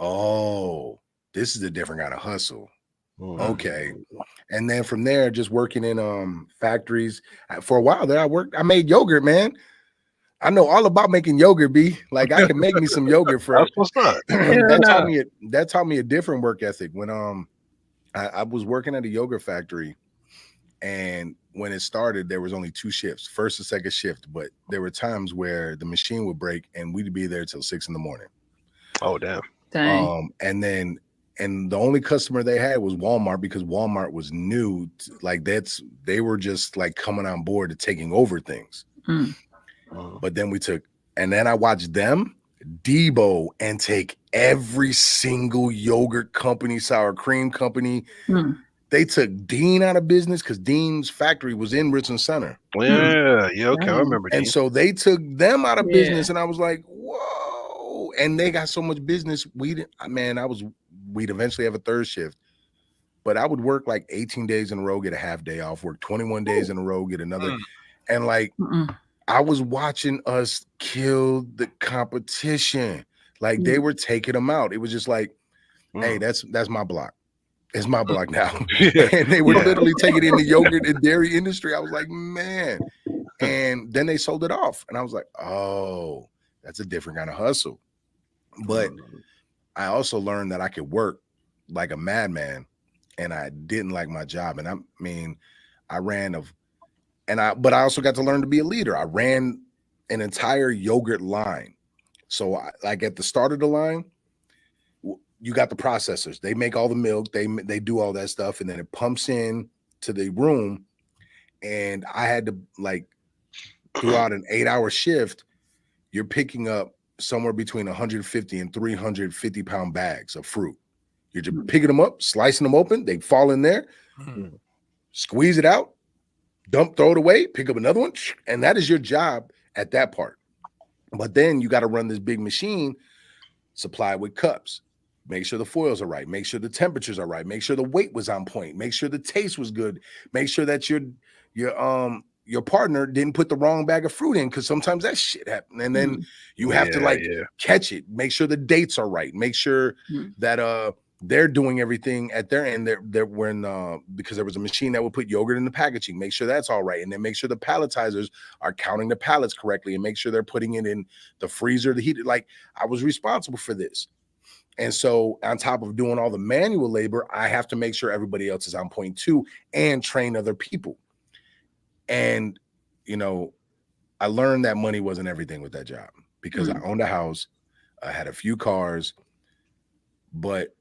oh, this is a different kind of hustle. Okay. And then from there, just working in factories. For a while there, I made yogurt, man. I know all about making yogurt, B. Like I can make me some yogurt for that's what's up. That taught me a different work ethic when I was working at a yogurt factory, And when it started, there was only 2 shifts, first and second shift. But there were times where the machine would break and we'd be there till 6 a.m. Oh, damn. Dang. And the only customer they had was Walmart, because Walmart was new. They were just like coming on board to taking over things. But then then I watched them Debo and take every single yogurt company, sour cream company. They took Dean out of business because Dean's factory was in Richland Center. Yeah, okay, I remember. And Dean. so they took them out of business, and I was like, whoa. And they got so much business. We'd eventually have a third shift, but I would work like 18 days in a row, get a half day off, work 21 days in a row, get another. And like, I was watching us kill the competition. Like they were taking them out. It was just like, hey, that's my block. It's my block now. And they were literally taking in the yogurt and dairy industry. I was like, man. And then they sold it off. And I was like, oh, that's a different kind of hustle. But I also learned that I could work like a madman, and I didn't like my job. And but I also got to learn to be a leader. I ran an entire yogurt line. So like at the start of the line, you got the processors. They make all the milk. They do all that stuff, and then it pumps in to the room. And I had to, like, throughout an 8-hour shift, you're picking up somewhere between 150 and 350 pound bags of fruit. You're just picking them up, slicing them open. They fall in there, squeeze it out, throw it away, pick up another one. And that is your job at that part. But then you got to run this big machine, supply with cups, make sure the foils are right, make sure the temperatures are right, make sure the weight was on point, make sure the taste was good, make sure that your partner didn't put the wrong bag of fruit in, because sometimes that shit happens. And then you have to catch it, make sure the dates are right, make sure that they're doing everything at their end. Because there was a machine that would put yogurt in the packaging, make sure that's all right, and then make sure the palletizers are counting the pallets correctly, and make sure they're putting it in the freezer to heat it. Like, I was responsible for this. And so on top of doing all the manual labor, I have to make sure everybody else is on point too, and train other people. And, I learned that money wasn't everything with that job, because I owned a house, I had a few cars, but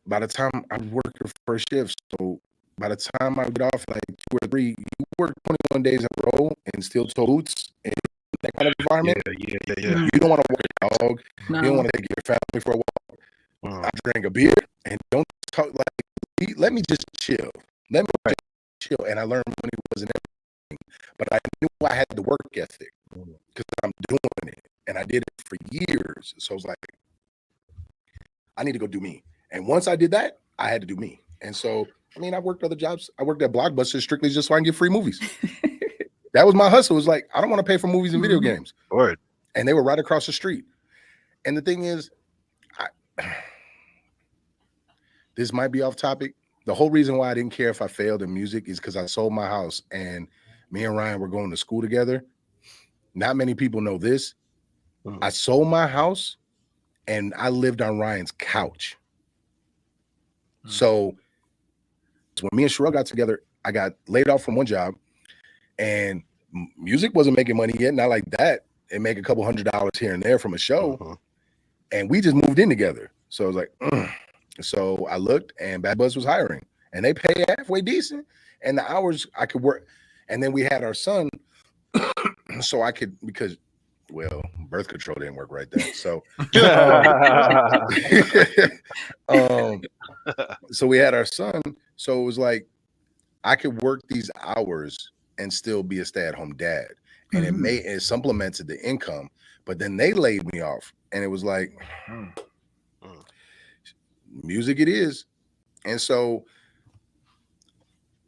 by the time I worked the first shift, so by the time I get off like 2 or 3, you work 21 days in a row and steel-toe boots and that kind of environment. Yeah. You don't want to walk a dog. No. You don't want to take your family for a walk. I drank a beer and don't talk like, let me just chill. Let me just chill. And I learned money wasn't everything, but I knew I had the work ethic because I'm doing it, and I did it for years. So I was like, I need to go do me. And once I did that, I had to do me. And so, I worked other jobs. I worked at Blockbuster strictly just so I can get free movies. That was my hustle. It was like, I don't want to pay for movies and video games. Word. And they were right across the street. And the thing is, this might be off topic. The whole reason why I didn't care if I failed in music is because I sold my house, and me and Ryan were going to school together. Not many people know this. I sold my house and I lived on Ryan's couch. So when me and Sherelle got together, I got laid off from one job, and music wasn't making money yet. Not like that. It make a couple $100 here and there from a show. And we just moved in together. So I was like, So I looked, and Bad Buzz was hiring, and they pay halfway decent. And the hours I could work. And then we had our son. So I could, because, well, birth control didn't work right then. So, so we had our son. So it was like, I could work these hours and still be a stay-at-home dad. And it supplemented the income. But then they laid me off, and it was like, music it is. And so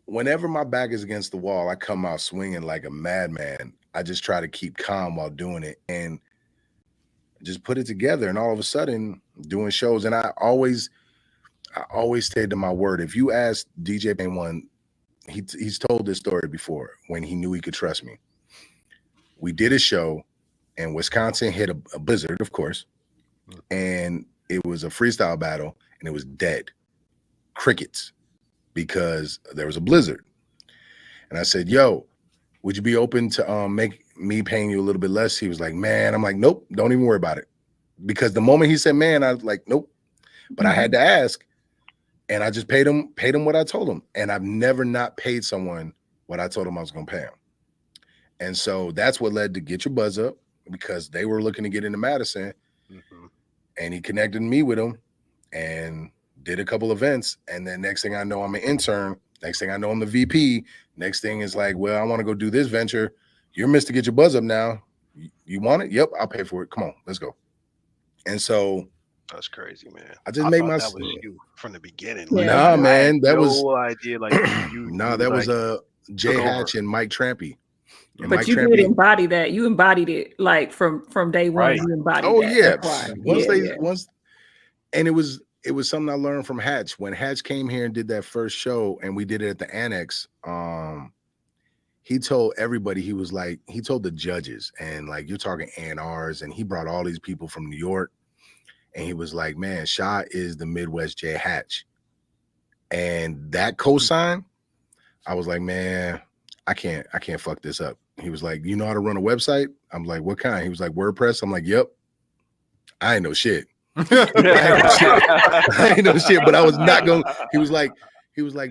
whenever my back is against the wall, I come out swinging like a madman. I just try to keep calm while doing it and just put it together. And all of a sudden, doing shows. And I always stayed to my word. If you ask DJ Payne one, he's told this story before when he knew he could trust me. We did a show, and Wisconsin hit a blizzard, of course, and it was a freestyle battle, and it was dead. Crickets, because there was a blizzard. And I said, yo, would you be open to make me paying you a little bit less? He was like, man. I'm like, nope, don't even worry about it. Because the moment he said, man, I was like, nope. But I had to ask. And I just paid him what I told him. And I've never not paid someone what I told him I was going to pay him. And so that's what led to Get Your Buzz Up, because they were looking to get into Madison. And he connected me with him and did a couple events. And then next thing I know, I'm an intern. Next thing I know, I'm the VP. Next thing is like, well, I want to go do this venture. You're Mr. Get Your Buzz Up now. You want it? Yep, I'll pay for it. Come on, let's go. And so that's crazy, man. I just made my that was you from the beginning. Nah, man, that was no idea. Like that was Jay Hatch and Mike Trampy. And but Mike you Trampy, did embody that. You embodied it like from day one. Right. You embodied that. Yeah. Once, and it was something I learned from Hatch. When Hatch came here and did that first show, and we did it at the Annex. He told everybody, he told the judges, and like you're talking A&Rs, and he brought all these people from New York. And he was like, man, Shah is the Midwest Jay Hatch. And that cosign, I was like, man, I can't fuck this up. He was like, you know how to run a website? I'm like, what kind? He was like, WordPress. I'm like, yep. I ain't no shit. I ain't no shit, but I was not going. He was like,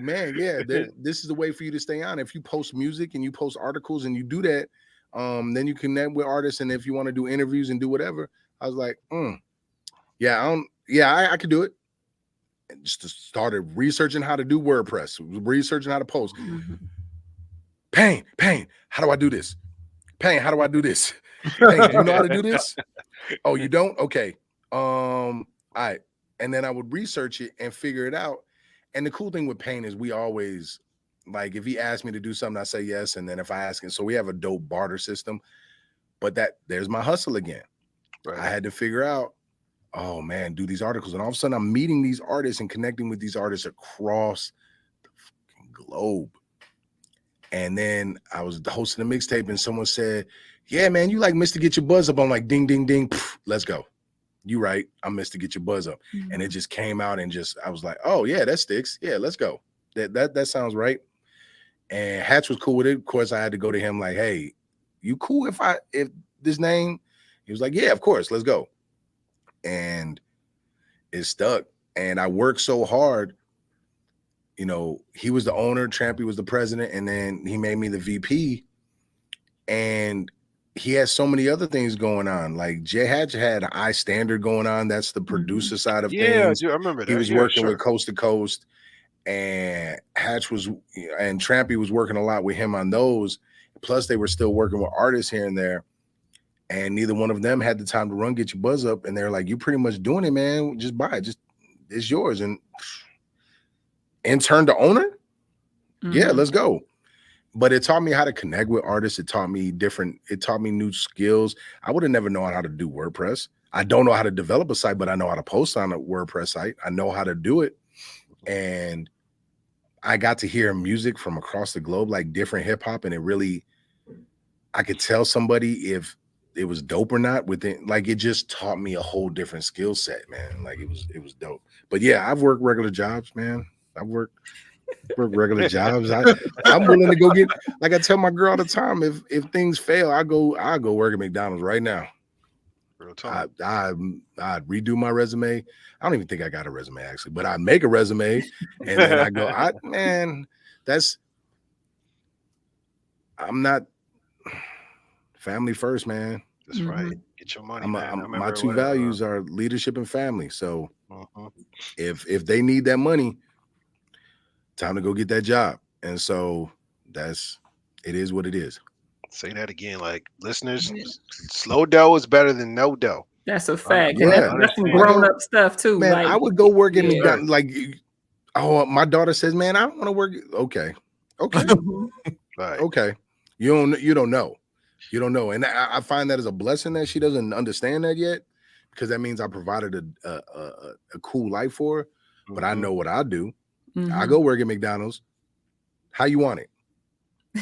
man, yeah, this is the way for you to stay on. If you post music and you post articles and you do that, then you connect with artists. And if you want to do interviews and do whatever, I was like, I could do it. And just started researching how to do WordPress, researching how to post. Pain, how do I do this? Pain, how do I do this? Pain, do you know how to do this? Oh, you don't? Okay. All right. And then I would research it and figure it out. And the cool thing with Pain is we always, like, if he asked me to do something, I say yes. And then if I ask him, so we have a dope barter system. But there's my hustle again. Right. I had to figure out, oh man, do these articles. And all of a sudden I'm meeting these artists and connecting with these artists across the fucking globe. And then I was hosting a mixtape and someone said, yeah, man, you like Mr. Get Your Buzz Up. I'm like, ding, ding, ding. Pff, let's go. You right. I'm Mr. Get Your Buzz Up. And it just came out and I was like, oh yeah, that sticks. Yeah, let's go. That sounds right. And Hatch was cool with it. Of course, I had to go to him like, hey, you cool if this name? He was like, yeah, of course, let's go. And it stuck. And I worked so hard. You know, he was the owner, Trampy was the president, and then he made me the VP. And he has so many other things going on. Like Jay Hatch had an I Standard going on. That's the producer side of things. Yeah, I remember that. He was working with Coast to Coast. And Hatch and Trampy was working a lot with him on those. Plus, they were still working with artists here and there. And neither one of them had the time to run Get Your Buzz Up. And they're like, you're pretty much doing it, man. Just buy it. It's yours. And intern to owner? Yeah, let's go. But it taught me how to connect with artists. It taught me new skills. I would have never known how to do WordPress. I don't know how to develop a site, but I know how to post on a WordPress site. I know how to do it. And I got to hear music from across the globe, like different hip hop. And I could tell somebody if it was dope or not within, like, it just taught me a whole different skill set, man. Like it was dope. But yeah, I've worked regular jobs, man. I've worked regular jobs. I'm willing to go get, like I tell my girl all the time, if things fail, I'll go work at McDonald's right now. I'd redo my resume. I don't even think I got a resume actually, but I make a resume and then I go, I'm not family first, man. That's right. Get your money. My two values are leadership and family. So if they need that money, time to go get that job. And so it is what it is. Say that again, like listeners, slow dough is better than no dough. That's a fact. And that's some grown up stuff too. Man, like, I would go work in McDonald's. Like, oh, my daughter says, man, I don't want to work. Okay. Right. Okay. You don't know. You don't know. And I find that as a blessing that she doesn't understand that yet, because that means I provided a cool life for her. But I know what I do. I go work at McDonald's. How you want it?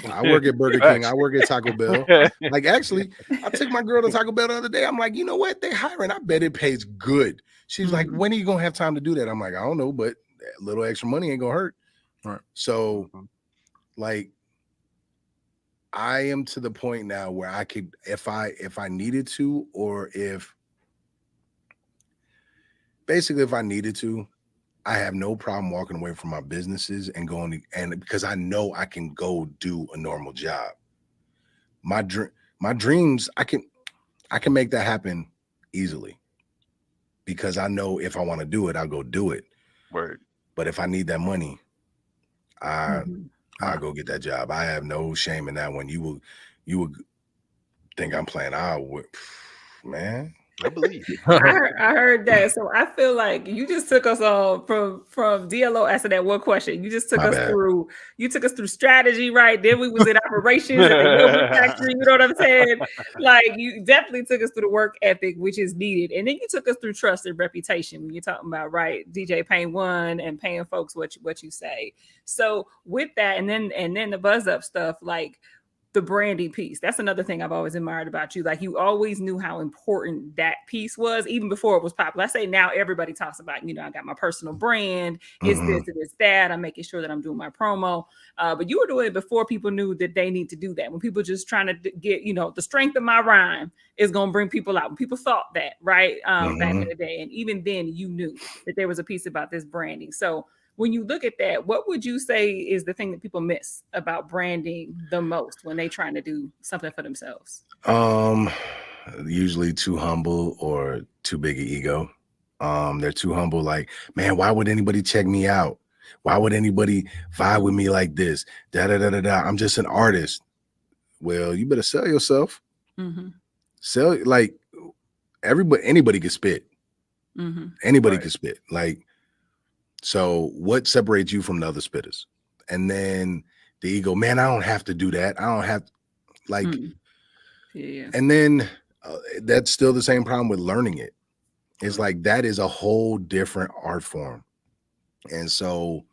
I work at Burger King. I work at Taco Bell. Like, actually, I took my girl to Taco Bell the other day. I'm like, you know what? They hiring. I bet it pays good. She's like, when are you going to have time to do that? I'm like, I don't know, but a little extra money ain't going to hurt. Right. So, like, I am to the point now where I could, if I needed to, or if I needed to, I have no problem walking away from my businesses and going, and because I know I can go do a normal job. My dreams, I can make that happen easily, because I know if I want to do it, I'll go do it. Word. But if I need that money, I'll go get that job. I have no shame in that one. You will think I'm playing out with, man. I believe. I heard that. So I feel like you just took us on from DLO answer that one question. You just took us through. You took us through strategy, right? Then we was in operations at the yogurt factory. You know what I'm saying? Like, you definitely took us through the work ethic, which is needed, and then you took us through trust and reputation. When you're talking about, right, DJ paying one and paying folks what you say. So with that, and then the buzz up stuff, like the branding piece. That's another thing I've always admired about you. Like, you always knew how important that piece was, even before it was popular. I say now everybody talks about, I got my personal brand. It's this and it's that. I'm making sure that I'm doing my promo. But you were doing it before people knew that they need to do that. When people just trying to get, the strength of my rhyme is going to bring people out. When people thought that, right? Back in the day. And even then you knew that there was a piece about this branding. So when you look at that, what would you say is the thing that people miss about branding the most when they trying to do something for themselves? Usually too humble or too big an ego. They're too humble. Like, man, why would anybody check me out? Why would anybody vibe with me like this? I'm just an artist. Well, you better sell yourself. Sell, like, anybody can spit. Anybody can spit. Like, so what separates you from the other spitters? And then the ego, man, I don't have to do that. I don't have, like, and then that's still the same problem with learning it. It's like, that is a whole different art form. And so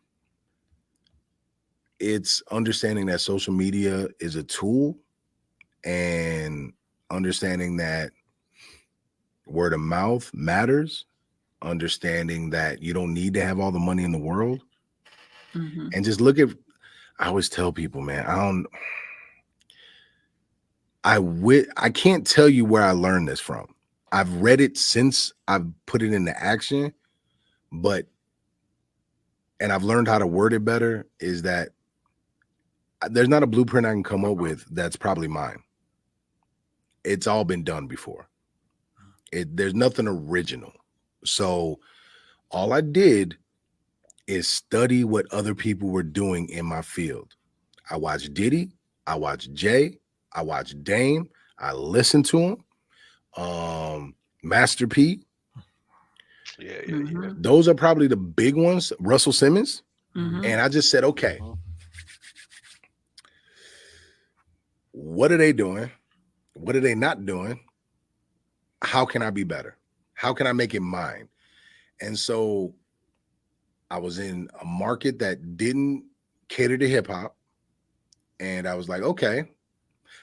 it's understanding that social media is a tool, and understanding that word of mouth matters, understanding that you don't need to have all the money in the world. And just look at, I always tell people, man, I can't tell you where I learned this from. I've read it since I've put it into action, and I've learned how to word it better, is that there's not a blueprint I can come up with that's probably mine. It's all been done before. There's nothing original. So all I did is study what other people were doing in my field. I watched Diddy, I watched Jay, I watched Dame, I listened to him, Master P. Yeah. Those are probably the big ones, Russell Simmons. And I just said, okay, what are they doing? What are they not doing? How can I be better? How can I make it mine? And so I was in a market that didn't cater to hip hop. And I was like, okay.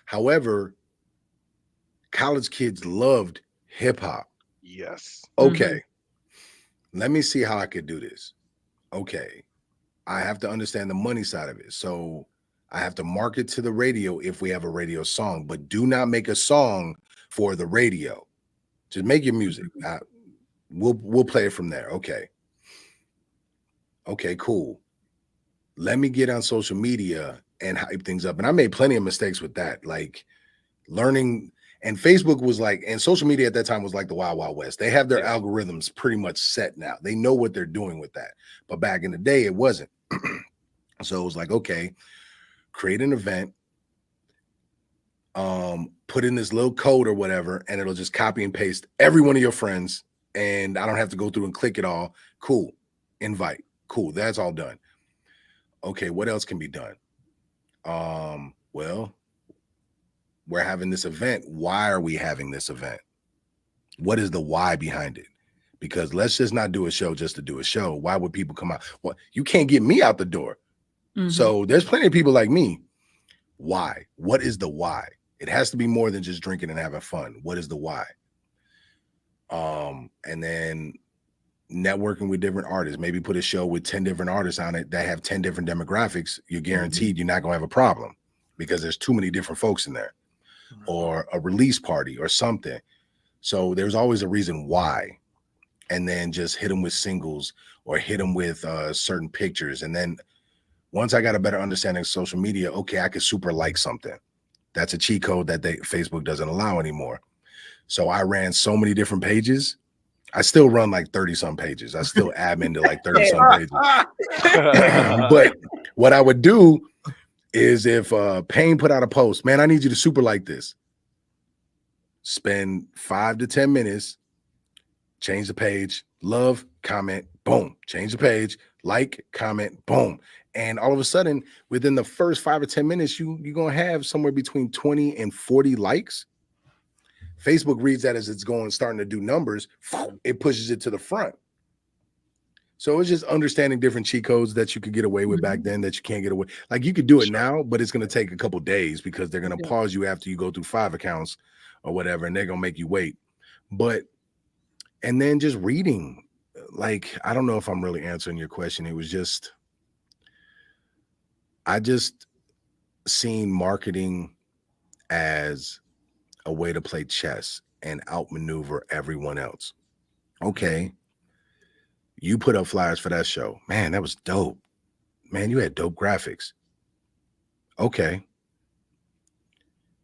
However, college kids loved hip hop. Yes. Okay. Let me see how I could do this. Okay. I have to understand the money side of it. So I have to market to the radio if we have a radio song, but do not make a song for the radio. Just make your music. We'll play it from there. Okay. Okay, cool. Let me get on social media and hype things up. And I made plenty of mistakes with that, like learning. And Facebook was like, and social media at that time was like the Wild Wild West. They have their algorithms pretty much set now. They know what they're doing with that. But back in the day, it wasn't. So it was like, okay, create an event, put in this little code or whatever, and it'll just copy and paste every one of your friends. And I don't have to go through and click it all. Cool. Invite. Cool. That's all done. Okay. What else can be done? Well, we're having this event. Why are we having this event? What is the why behind it? Because let's just not do a show just to do a show. Why would people come out? Well, you can't get me out the door. So there's plenty of people like me. Why? What is the why? It has to be more than just drinking and having fun. What is the why? And then networking with different artists. Maybe put a show with 10 different artists on it that have 10 different demographics. You're guaranteed you're not going to have a problem. because there's too many different folks in there, or a release party or something. So there's always a reason why. And then just hit them with singles or hit them with certain pictures. And then once I got a better understanding of social media, okay, I could super like something. That's a cheat code that Facebook doesn't allow anymore. So I ran so many different pages. I still run like 30 some pages. I still admin to like 30 some pages. But what I would do is if Payne put out a post, man, I need you to super like this. Spend 5 to 10 minutes, change the page, love, comment, boom, change the page, like, comment, boom. And all of a sudden, within the first 5 or 10 minutes, you're going to have somewhere between 20 and 40 likes. Facebook reads that as it's starting to do numbers, it pushes it to the front. So it's just understanding different cheat codes that you could get away with back then that you can't get away. Like you could do it now, but it's going to take a couple days because they're going to pause you after you go through 5 accounts or whatever, and they're going to make you wait. And then just reading, like, I don't know if I'm really answering your question. It was just, I just seen marketing as a way to play chess and outmaneuver everyone else. Okay. You put up flyers for that show. Man, that was dope. Man, you had dope graphics. Okay.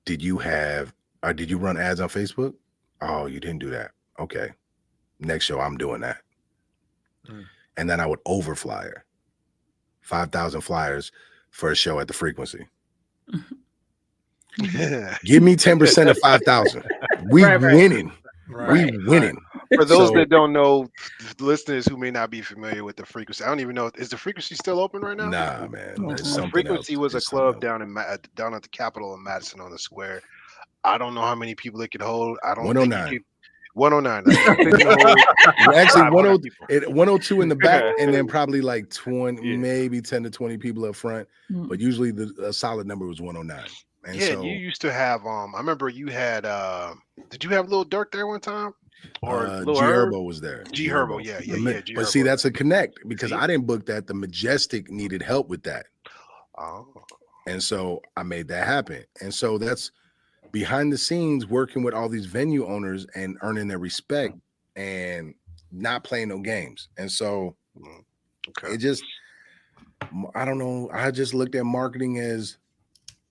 Did you run ads on Facebook? Oh, you didn't do that. Okay. Next show, I'm doing that. And then I would overflyer 5,000 flyers for a show at the Frequency. Give me 10% of 5,000. We winning. Right. We winning. For those that don't know, listeners who may not be familiar with the Frequency, I don't even know, is the Frequency still open right now? Nah, man. The Frequency was a club down at the Capitol in Madison on the Square. I don't know how many people it could hold. I don't 109. think 109. Actually, 102 in the back, and then probably like 20, maybe 10 to 20 people up front. But usually the solid number was 109. And so you used to have I remember you had did you have Lil Durk there one time? Or G Herbo was there. G Herbo, yeah. But see, that's a connect because I didn't book that. The Majestic needed help with that. Oh. And so I made that happen. And so that's behind the scenes working with all these venue owners and earning their respect and not playing no games. And so it just, I don't know. I just looked at marketing as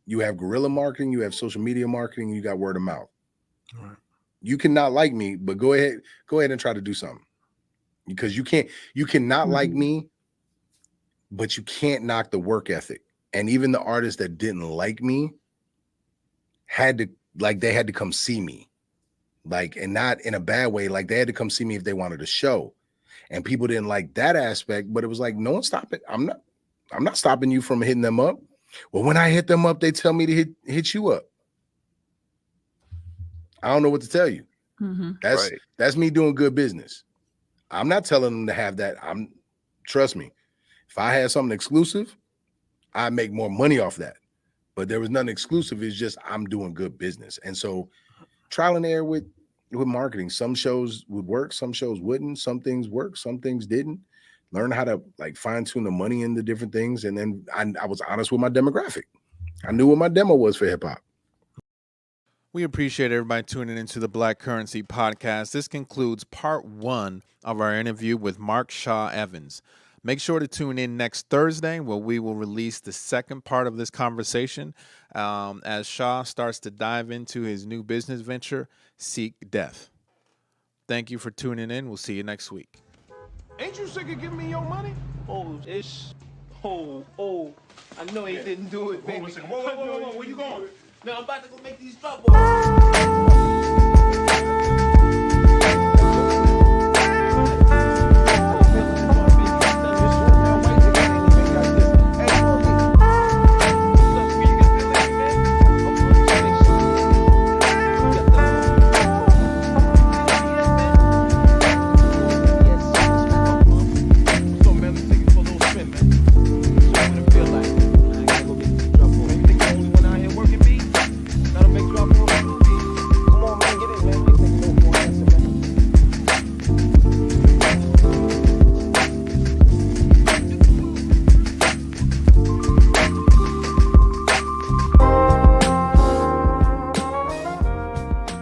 you have guerrilla marketing, you have social media marketing, you got word of mouth. All right. You cannot like me, but go ahead and try to do something, because you cannot like me, but you can't knock the work ethic. And even the artists that didn't like me they had to come see me, and not in a bad way. Like they had to come see me if they wanted a show, and people didn't like that aspect, but it was like, no one's stopping. I'm not stopping you from hitting them up. Well, when I hit them up, they tell me to hit you up. I don't know what to tell you. That's me doing good business. I'm not telling them to have that. Trust me. If I had something exclusive, I make more money off that. But there was nothing exclusive. It's just I'm doing good business. And so trial and error with marketing. Some shows would work, some shows wouldn't. Some things worked, some things didn't. Learn how to fine tune the money in the different things. And then I was honest with my demographic. I knew what my demo was for hip hop. We appreciate everybody tuning into the Black Currency Podcast. This concludes part 1 of our interview with Mark Shah Evans. Make sure to tune in next Thursday, where we will release the second part of this conversation as Shah starts to dive into his new business venture, Seek Death. Thank you for tuning in. We'll see you next week. Ain't you sick of giving me your money? I know he didn't do it, baby. Whoa, where you going? No, I'm about to go make these drop balls.